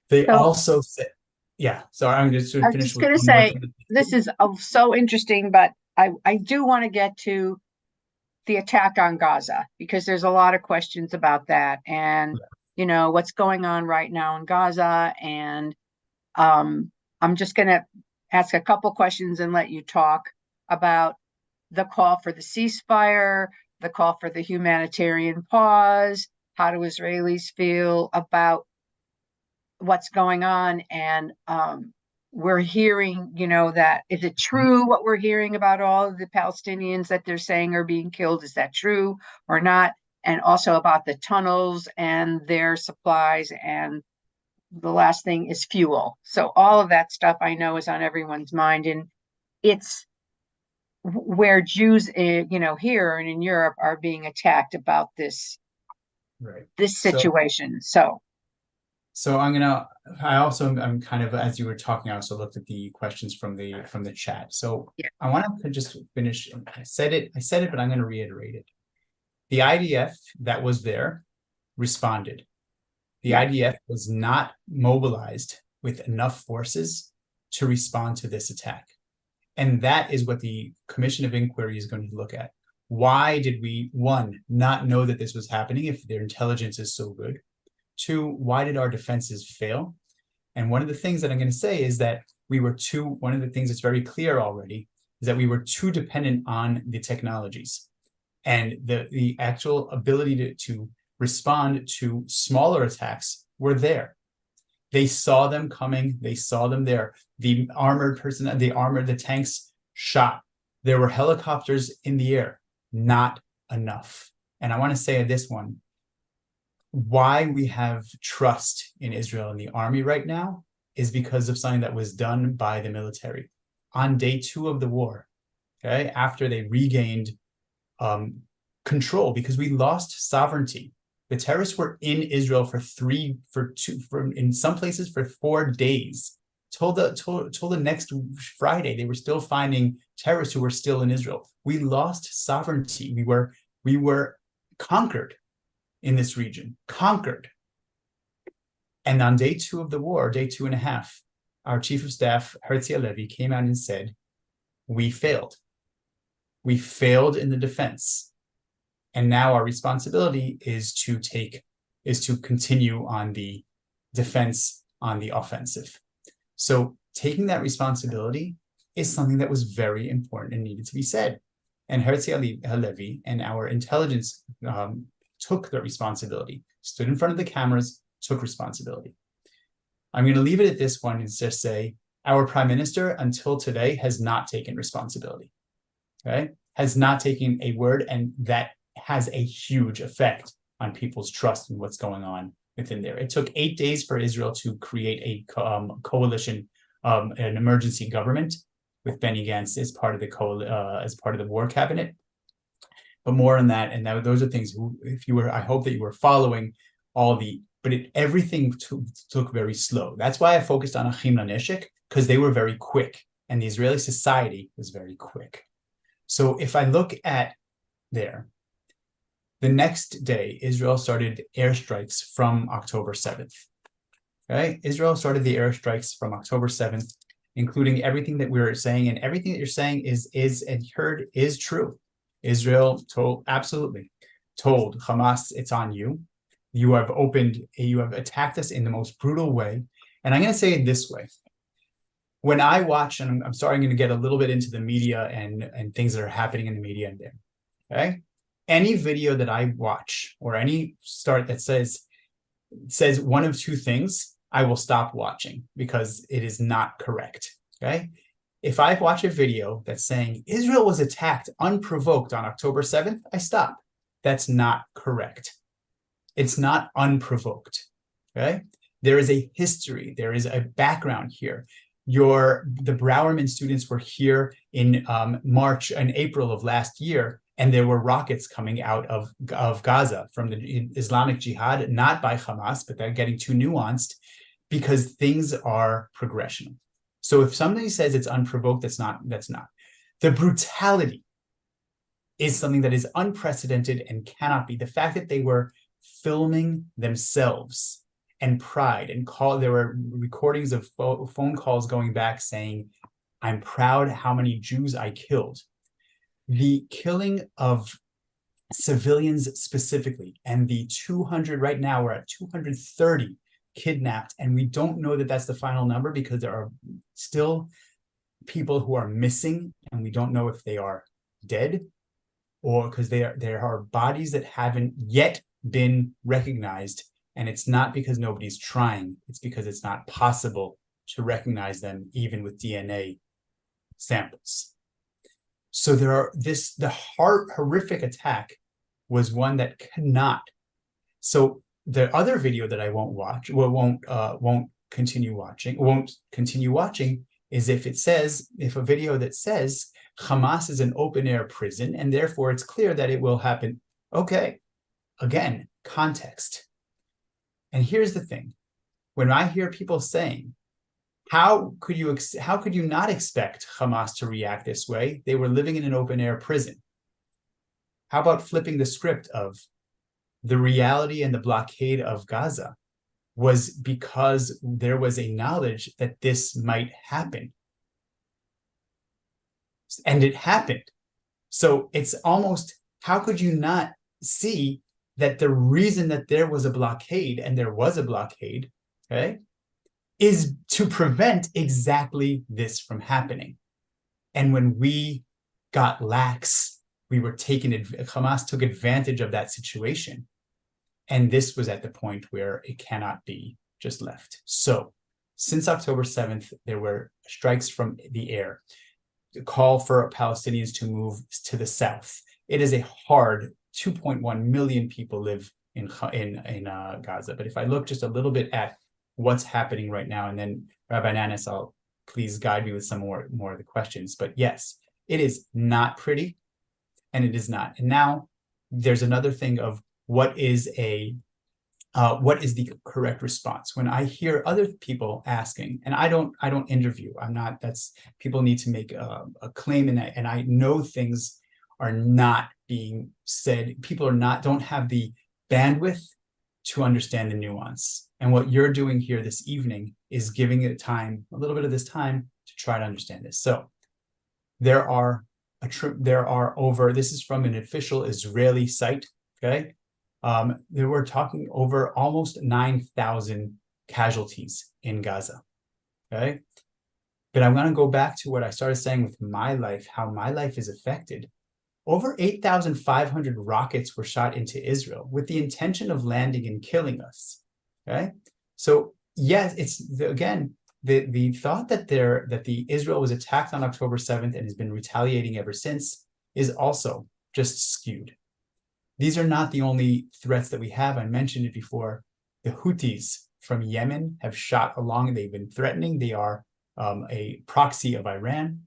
Speaker 1: They also said, yeah. So I'm just to finish.
Speaker 2: I was just going to say, this is so interesting, but I do want to get to the attack on Gaza, because there's a lot of questions about that, and what's going on right now in Gaza. And I'm just going to ask a couple questions and let you talk about the call for the ceasefire, the call for the humanitarian pause. How do Israelis feel about what's going on? And we're hearing, that is it true what we're hearing about all of the Palestinians that they're saying are being killed? Is that true or not? And also about the tunnels and their supplies. And the last thing is fuel. So all of that stuff I know is on everyone's mind. And it's where Jews, here and in Europe are being attacked about this, this situation. So
Speaker 1: I'm kind of, as you were talking, I also looked at the questions from the chat. So yeah. I want to just finish. I said it, but I'm going to reiterate it. The IDF that was there responded. The IDF was not mobilized with enough forces to respond to this attack. And that is what the Commission of Inquiry is going to look at. Why did we, one, not know that this was happening if their intelligence is so good? Two, why did our defenses fail? And one of the things that I'm going to say is that one of the things that's very clear already is that we were too dependent on the technologies. And the actual ability to respond to smaller attacks were there. They saw them coming. They saw them there. The armored person, the tanks shot. There were helicopters in the air. Not enough. And I want to say this one, why we have trust in Israel and the army right now is because of something that was done by the military on day 2 of the war. Okay, after they regained control, because we lost sovereignty. The terrorists were in Israel in some places for 4 days. Till the next Friday, they were still finding terrorists who were still in Israel. We lost sovereignty. We were conquered in this region, conquered. And on day 2 of the war, day 2.5, our chief of staff, Herzi Halevi, came out and said, we failed. We failed in the defense. And now our responsibility is to continue on the defense, on the offensive. So taking that responsibility is something that was very important and needed to be said. And Herzi Halevi and our intelligence took the responsibility, stood in front of the cameras, took responsibility. I'm going to leave it at this one and just say our prime minister until today has not taken responsibility, okay? Has not taken a word, and that has a huge effect on people's trust in what's going on within there. It took 8 days for Israel to create a coalition, an emergency government with Benny Gantz as part of the war cabinet. But more on that, and those are things. I hope that you were following everything took very slow. That's why I focused on Achim LaNeshek, because they were very quick, and the Israeli society was very quick. So if I look at there, the next day, Israel started airstrikes from October 7th. Okay, Israel started the airstrikes from October 7th, including everything that we were saying, and everything that you're saying is true. Israel told Hamas, it's on you. You have attacked us in the most brutal way. And I'm going to say it this way. When I watch, and I'm sorry, I'm going to get a little bit into the media and things that are happening in the media and there. Okay? Any video that I watch or any start that says one of two things, I will stop watching because it is not correct. okay? If I watch a video that's saying Israel was attacked unprovoked on October 7th, I stop. That's not correct. It's not unprovoked, okay? There is a history. There is a background here. The Browerman students were here in March and April of last year, and there were rockets coming out of Gaza from the Islamic Jihad, not by Hamas, but they're getting too nuanced because things are progressional. So if somebody says it's unprovoked, that's not. The brutality is something that is unprecedented and cannot be. The fact that they were filming themselves and pride and there were recordings of phone calls going back saying, I'm proud how many Jews I killed. The killing of civilians specifically, and the 200, right now we're at 230 kidnapped, and we don't know that that's the final number because there are still people who are missing, and we don't know if they are dead or because there are bodies that haven't yet been recognized. And it's not because nobody's trying, it's because it's not possible to recognize them even with DNA samples. So the horrific attack was one that cannot. So the other video that I won't continue watching is if a video that says Hamas is an open air prison and therefore it's clear that it will happen. Okay, again, context. And here's the thing: when I hear people saying, how could you not expect Hamas to react this way? They were living in an open air prison. How about flipping the script of the reality and the blockade of Gaza was because there was a knowledge that this might happen. And it happened. So it's almost, how could you not see that the reason that there was a blockade, and there was a blockade, okay, is to prevent exactly this from happening. And when we got lax, Hamas took advantage of that situation. And this was at the point where it cannot be just left. So since October 7th, there were strikes from the air, the call for Palestinians to move to the south. It is a hard 2.1 million people live in Gaza. But if I look just a little bit at what's happening right now, and then Rabbi Nanis, I'll please guide me with some more of the questions. But yes, it is not pretty, and it is not. And now there's another thing of what is the correct response? When I hear other people asking, and I don't interview, people need to make a claim, and I know things are not being said. People don't have the bandwidth to understand the nuance. And what you're doing here this evening is giving it a little bit of this time to try to understand this. So this is from an official Israeli site, okay? They were talking over almost 9,000 casualties in Gaza, okay? But I'm going to go back to what I started saying with my life, how my life is affected. Over 8,500 rockets were shot into Israel with the intention of landing and killing us, okay? So yes, it's, again, the thought that the Israel was attacked on October 7th and has been retaliating ever since is also just skewed. These are not the only threats that we have. I mentioned it before. The Houthis from Yemen have shot along. They've been threatening. They are a proxy of Iran.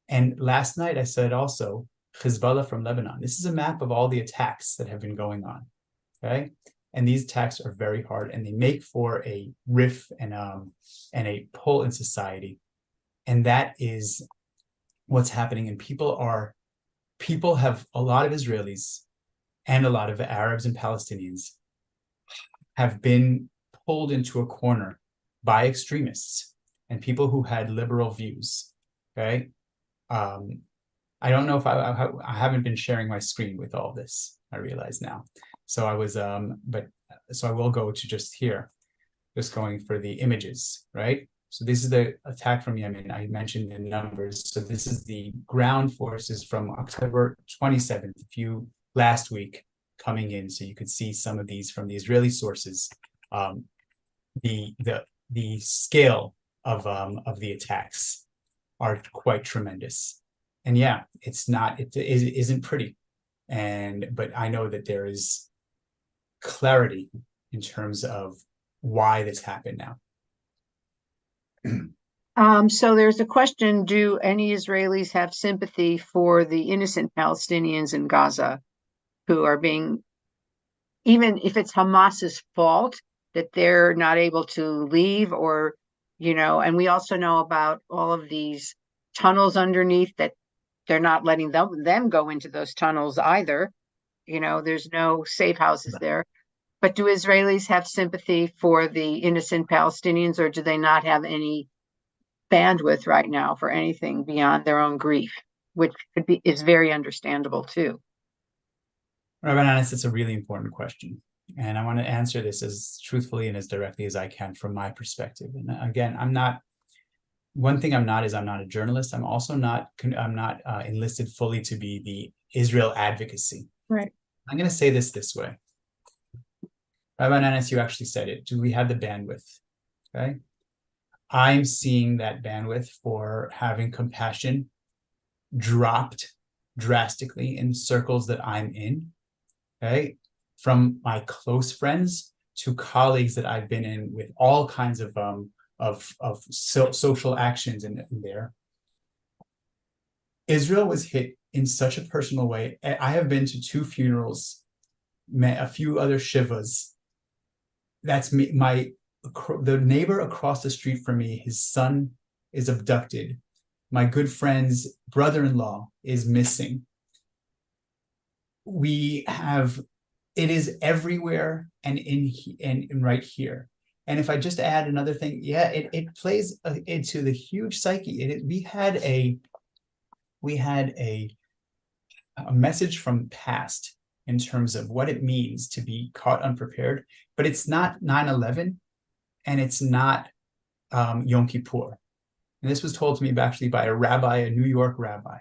Speaker 1: And last night I said also Hezbollah from Lebanon. This is a map of all the attacks that have been going on. Okay, and these attacks are very hard, and they make for a rift and a pull in society. And that is what's happening. And people have, a lot of Israelis and a lot of Arabs and Palestinians have been pulled into a corner by extremists and people who had liberal views, okay? I don't know if I haven't been sharing my screen with all this, I realize now. So I was, so I will go to just here, just going for the images, right? So this is the attack from Yemen. I mentioned the numbers. So this is the ground forces from October 27th, last week, coming in. So you could see some of these from the Israeli sources, the scale of the attacks. are quite tremendous. And yeah, it isn't pretty. But I know that there is clarity in terms of why this happened now.
Speaker 2: So there's a question, do any Israelis have sympathy for the innocent Palestinians in Gaza who are being, even if it's Hamas's fault that they're not able to leave, or, and we also know about all of these tunnels underneath that they're not letting them go into those tunnels either. There's no safe houses there. But do Israelis have sympathy for the innocent Palestinians, or do they not have any bandwidth right now for anything beyond their own grief, which is very understandable too?
Speaker 1: Rabbi Nanis, it's a really important question. And I want to answer this as truthfully and as directly as I can from my perspective. And again, one thing I'm not a journalist. I'm also not enlisted fully to be the Israel advocacy.
Speaker 2: Right.
Speaker 1: I'm going to say this way. Rabbi Nanis, you actually said it. Do we have the bandwidth? Okay. I'm seeing that bandwidth for having compassion dropped drastically in circles that I'm in. Okay. From my close friends to colleagues that I've been in with all kinds of social actions in there. Israel was hit in such a personal way. I have been to 2 funerals, met a few other shivas. That's me. The neighbor across the street from me, his son is abducted. My good friend's brother-in-law is missing. It is everywhere and in right here. And if I just add another thing, yeah, it plays into the huge psyche. We had a message from the past in terms of what it means to be caught unprepared, but it's not 9/11 and it's not Yom Kippur. And this was told to me actually by a New York rabbi.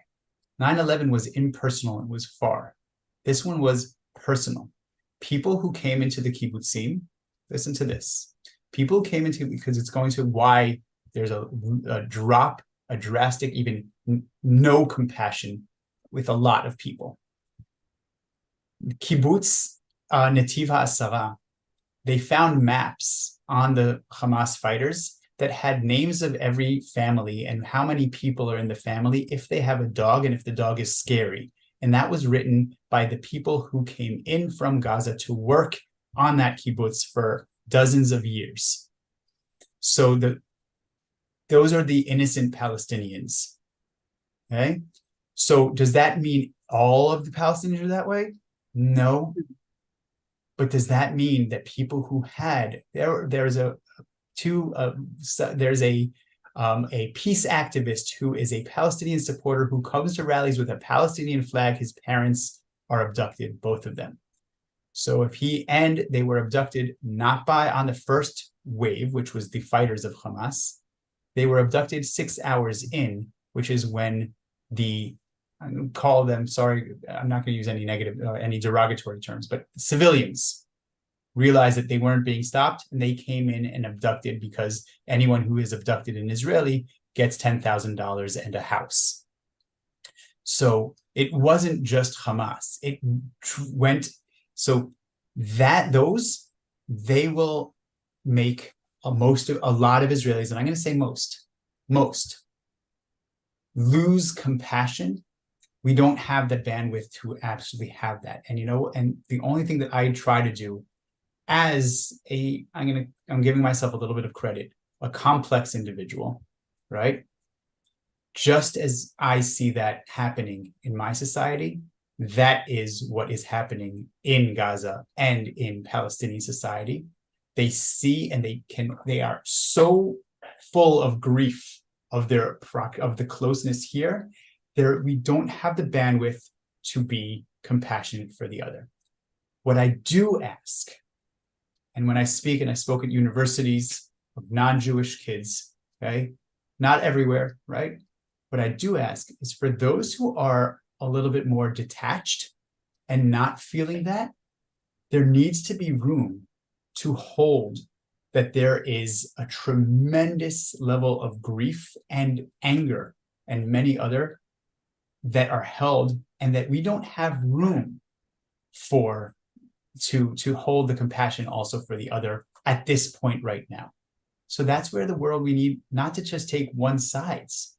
Speaker 1: 9/11 was impersonal and was far. This one was personal. People who came into the kibbutzim, listen to this. People came into, because it's going to why there's a drop, a drastic, even no compassion with a lot of people. Kibbutz Netiv HaAsara, they found maps on the Hamas fighters that had names of every family and how many people are in the family if they have a dog and if the dog is scary. And that was written by the people who came in from Gaza to work on that kibbutz for dozens of years. So those are the innocent Palestinians. Okay. So does that mean all of the Palestinians are that way? No. But does that mean that people who had there's a peace activist who is a Palestinian supporter who comes to rallies with a Palestinian flag. His parents are abducted, both of them. So they were abducted not on the first wave, which was the fighters of Hamas. They were abducted 6 hours in, which is when I'm not going to use any derogatory terms, but civilians realized that they weren't being stopped and they came in and abducted, because anyone who is abducted in Israeli gets $10,000 and a house. So it wasn't just Hamas. It went, so they will make a lot of Israelis, and I'm going to say most lose compassion. We don't have the bandwidth to absolutely have that. And the only thing that I try to do I'm giving myself a little bit of credit, a complex individual, right? Just as I see that happening in my society, that is what is happening in Gaza and in Palestinian society. They see and they are so full of grief of the closeness here. We don't have the bandwidth to be compassionate for the other. What I do ask, and when I speak, and I spoke at universities of non-Jewish kids, okay, not everywhere, right? What I do ask is for those who are a little bit more detached and not feeling that, there needs to be room to hold that there is a tremendous level of grief and anger and many other that are held, and that we don't have room for to hold the compassion also for the other at this point right now. So that's where the world, we need not to just take one sides.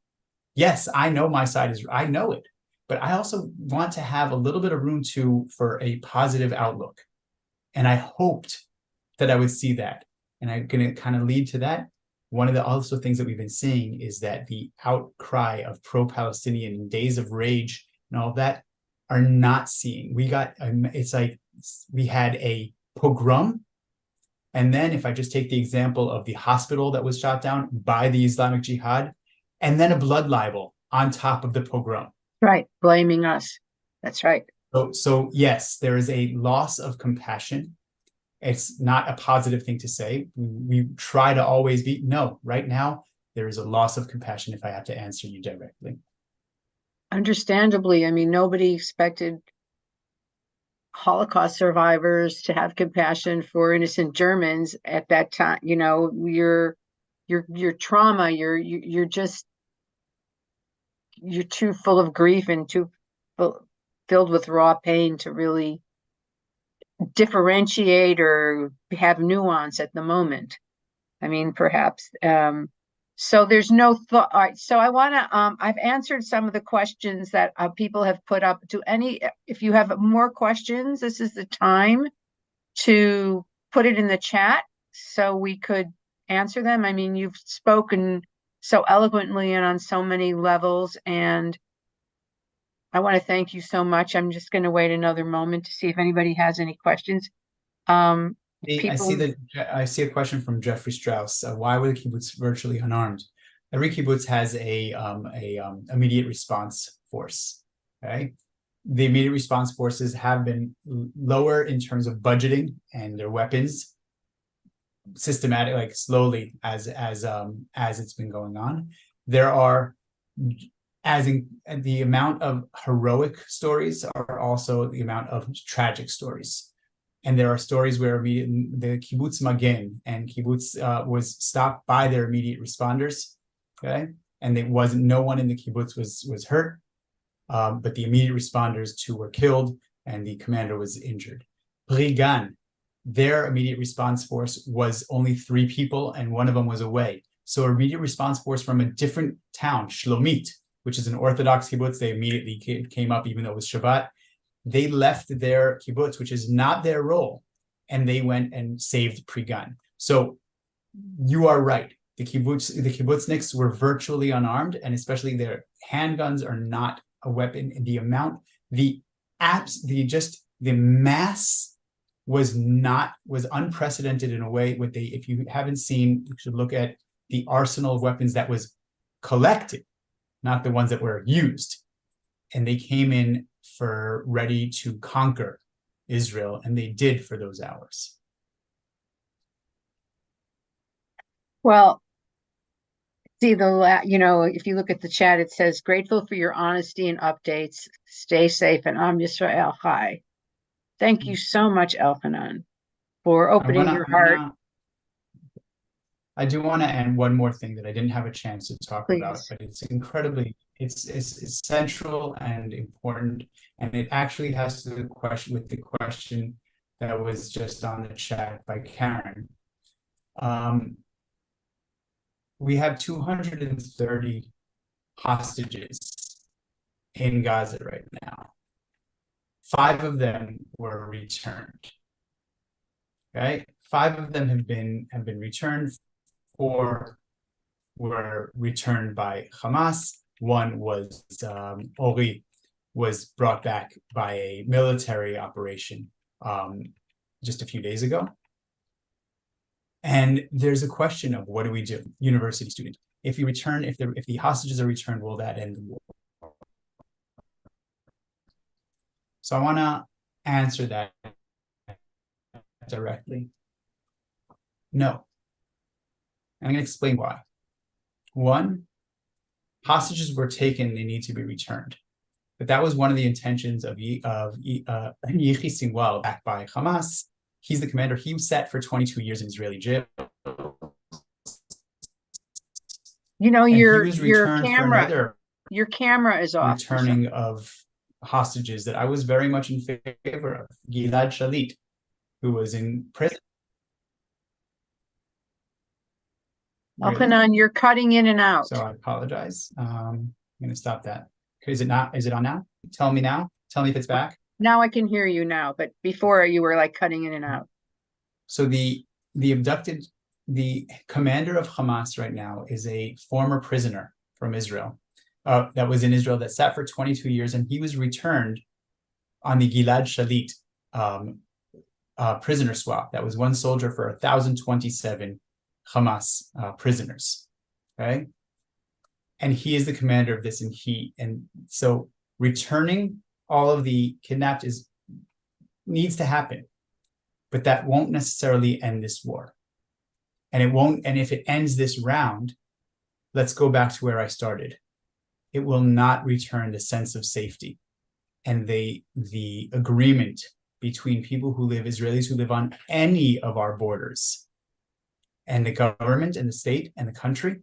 Speaker 1: Yes, I know my side is, I know it, but I also want to have a little bit of room for a positive outlook. And I hoped that I would see that. And I'm going to kind of lead to that. One of the also things that we've been seeing is that the outcry of pro-Palestinian days of rage and all of that are not seeing. We got, it's like we had a pogrom. And then if I just take the example of the hospital that was shot down by the Islamic Jihad, and then a blood libel on top of the pogrom.
Speaker 2: Right, blaming us. That's right.
Speaker 1: So yes, there is a loss of compassion. It's not a positive thing to say. We try to always be, no, right now, there is a loss of compassion, if I have to answer you directly.
Speaker 2: Understandably, I mean, nobody expected Holocaust survivors to have compassion for innocent Germans at that time. You know, your trauma, you're just, you're too full of grief and too filled with raw pain to really differentiate or have nuance at the moment. I mean, perhaps. So there's no thought. All right. So I want to, I've answered some of the questions that people have put up. If you have more questions, this is the time to put it in the chat so we could answer them. I mean, you've spoken so eloquently and on so many levels, and I want to thank you so much. I'm just going to wait another moment to see if anybody has any questions.
Speaker 1: I see a question from Jeffrey Strauss. Why were the kibbutz virtually unarmed? Every kibbutz has a immediate response force. Okay, the immediate response forces have been lower in terms of budgeting and their weapons, systematic, like slowly as it's been going on. There are, as in the amount of heroic stories are also the amount of tragic stories. And there are stories where the kibbutz Magen and kibbutz was stopped by their immediate responders, okay? And no one in the kibbutz was hurt, but the immediate responders, 2 were killed and the commander was injured. Brigan, their immediate response force was only 3 people and 1 of them was away. So immediate response force from a different town, Shlomit, which is an Orthodox kibbutz, they immediately came up even though it was Shabbat. They left their kibbutz, which is not their role, and they went and saved Prigan. So you are right. The kibbutzniks were virtually unarmed, and especially their handguns are not a weapon. And the mass was unprecedented in a way. If you haven't seen, you should look at the arsenal of weapons that was collected, not the ones that were used. And they came in ready to conquer Israel, and they did for those hours.
Speaker 2: Well, see if you look at the chat, it says, "Grateful for your honesty and updates. Stay safe, and Am Yisrael Chai." Thank you so much, Elhanan, for opening your heart.
Speaker 1: I do want to add one more thing that I didn't have a chance to talk
Speaker 2: Please.
Speaker 1: about, but it's incredibly, it's central and important, and it actually has to do with the question that was just on the chat by Karen. We have 230 hostages in Gaza right now. 5 of them were returned. Okay, 5 of them have been returned. 4 were returned by Hamas. 1 was Ori was brought back by a military operation just a few days ago. And there's a question of what do we do, university student? If the hostages are returned, will that end the war? So I want to answer that directly. No. I'm going to explain why. 1, hostages were taken, they need to be returned. But that was one of the intentions of Yehi Sinwar, backed by Hamas. He's the commander. He sat for 22 years in Israeli jail.
Speaker 2: Your camera. Your camera is off.
Speaker 1: returning of hostages that I was very much in favor of. Gilad Shalit, who was in prison. Really?
Speaker 2: Elhanan, you're cutting in and out.
Speaker 1: So I apologize. I'm going to stop that. Is it not? Is it on now? Tell me now. Tell me if it's back.
Speaker 2: Now I can hear you now, but before you were like cutting in and out.
Speaker 1: So the commander of Hamas right now is a former prisoner from Israel that was in Israel that sat for 22 years, and he was returned on the Gilad Shalit prisoner swap. That was one soldier for 1,027 Hamas prisoners. Okay, and he is the commander of this, and so returning all of the kidnapped needs to happen, but that won't necessarily end this war. And it won't, and if it ends this round, let's go back to where I started. It will not return the sense of safety and the agreement between people who live, Israelis who live on any of our borders, and the government and the state and the country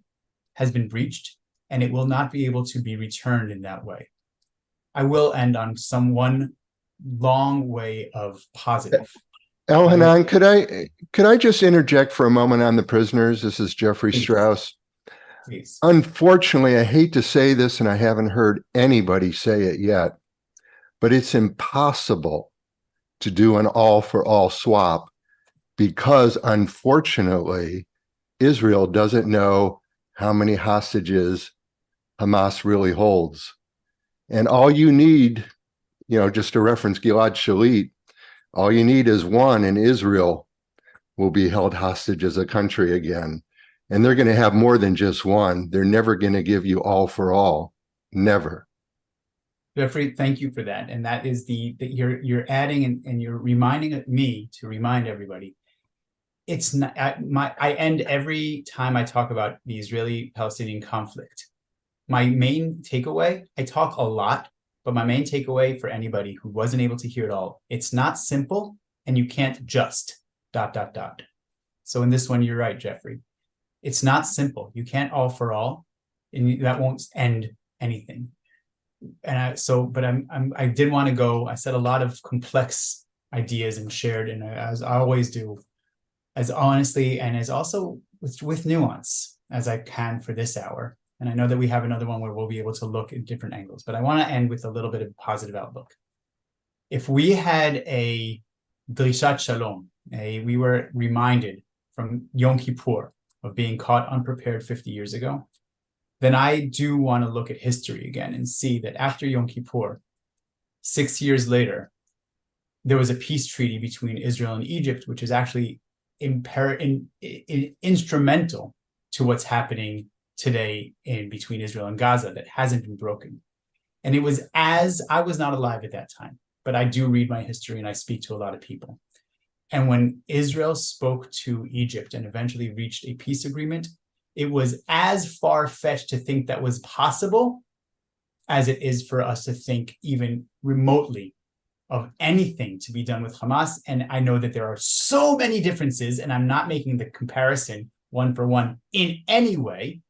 Speaker 1: has been breached, and it will not be able to be returned in that way. I will end on one long way of positive.
Speaker 3: Elhanan, could I just interject for a moment on the prisoners? This is Jeffrey Strauss.
Speaker 1: Please.
Speaker 3: Unfortunately, I hate to say this, and I haven't heard anybody say it yet, but it's impossible to do an all-for-all swap because, unfortunately, Israel doesn't know how many hostages Hamas really holds. And all you need, just to reference Gilad Shalit, all you need is one, and Israel will be held hostage as a country again. And they're going to have more than just one. They're never going to give you all for all. Never.
Speaker 1: Jeffrey, thank you for that. And that is you're adding and you're reminding me to remind everybody. It's not I end every time I talk about the Israeli-Palestinian conflict. My main takeaway, I talk a lot, but my main takeaway for anybody who wasn't able to hear it all, it's not simple, and you can't just ... So in this one, you're right, Jeffrey. It's not simple. You can't all for all, and that won't end anything. And I did want to go. I said a lot of complex ideas and shared, and as I always do, as honestly and as also with nuance as I can for this hour. And I know that we have another one where we'll be able to look at different angles, but I want to end with a little bit of positive outlook. If we had a Drishat Shalom, we were reminded from Yom Kippur of being caught unprepared 50 years ago, then I do want to look at history again and see that after Yom Kippur, 6 years later, there was a peace treaty between Israel and Egypt, which is actually instrumental to what's happening today in between Israel and Gaza that hasn't been broken. And it was I was not alive at that time, but I do read my history and I speak to a lot of people. And when Israel spoke to Egypt and eventually reached a peace agreement, it was as far-fetched to think that was possible as it is for us to think even remotely of anything to be done with Hamas. And I know that there are so many differences, and I'm not making the comparison one for one in any way,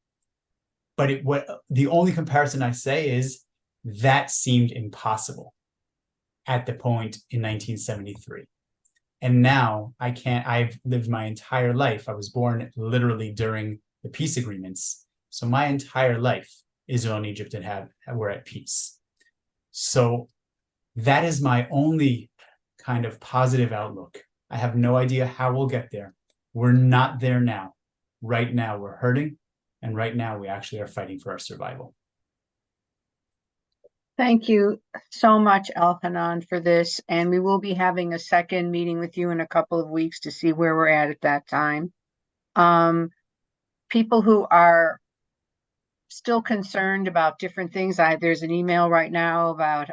Speaker 1: but the only comparison I say is that seemed impossible at the point in 1973. And now I've lived my entire life. I was born literally during the peace agreements. So my entire life, Israel and Egypt were at peace. So that is my only kind of positive outlook. I have no idea how we'll get there. We're not there now. Right now, we're hurting. And right now, we actually are fighting for our survival.
Speaker 2: Thank you so much, Elhanan, for this. And we will be having a second meeting with you in a couple of weeks to see where we're at that time. People who are still concerned about different things, there's an email right now about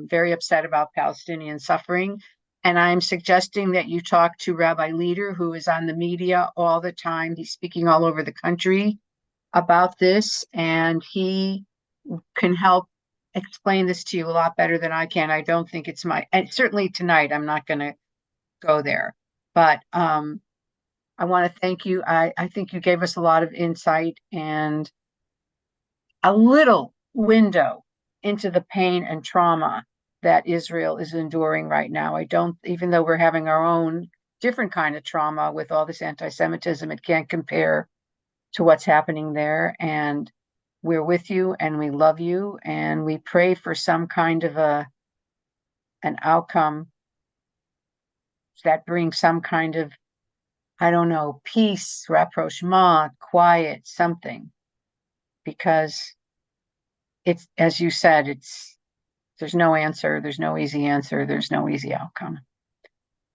Speaker 2: very upset about Palestinian suffering. And I'm suggesting that you talk to Rabbi Leader, who is on the media all the time. He's speaking all over the country about this, and he can help explain this to you a lot better than I can. I don't think it's and certainly tonight, I'm not going to go there, but I want to thank you. I think you gave us a lot of insight and a little window into the pain and trauma that Israel is enduring right now. Even though we're having our own different kind of trauma with all this anti-Semitism, it can't compare to what's happening there. And we're with you and we love you and we pray for some kind of an outcome that brings some kind of, I don't know, peace, rapprochement, quiet, something. Because it's, as you said, there's no answer, there's no easy answer, there's no easy outcome.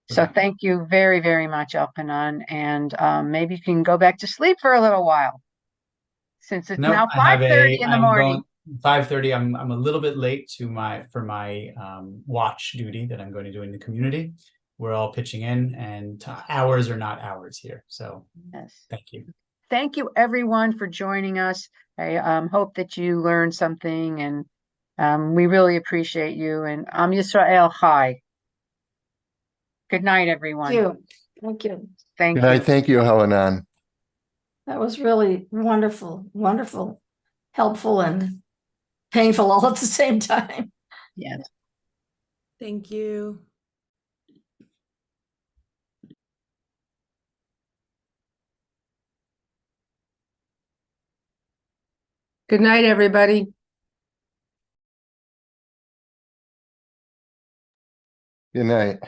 Speaker 2: So thank you very, very much, Elhanan, and maybe you can go back to sleep for a little while, since it's now 5:30 in the morning.
Speaker 1: 5:30. I'm a little bit late to my watch duty that I'm going to do in the community. We're all pitching in, and hours are not hours here. So
Speaker 2: yes.
Speaker 1: Thank you.
Speaker 2: Thank you, everyone, for joining us. I hope that you learned something, and we really appreciate you. And Am Yisrael Chai. Good night, everyone.
Speaker 4: Thank you. Thank you.
Speaker 2: Thank
Speaker 3: And I
Speaker 2: you.
Speaker 3: thank you, Elhanan.
Speaker 4: That was really wonderful, wonderful, helpful, and painful all at the same time.
Speaker 2: Yes.
Speaker 5: Thank you.
Speaker 6: Good night, everybody.
Speaker 3: Good night.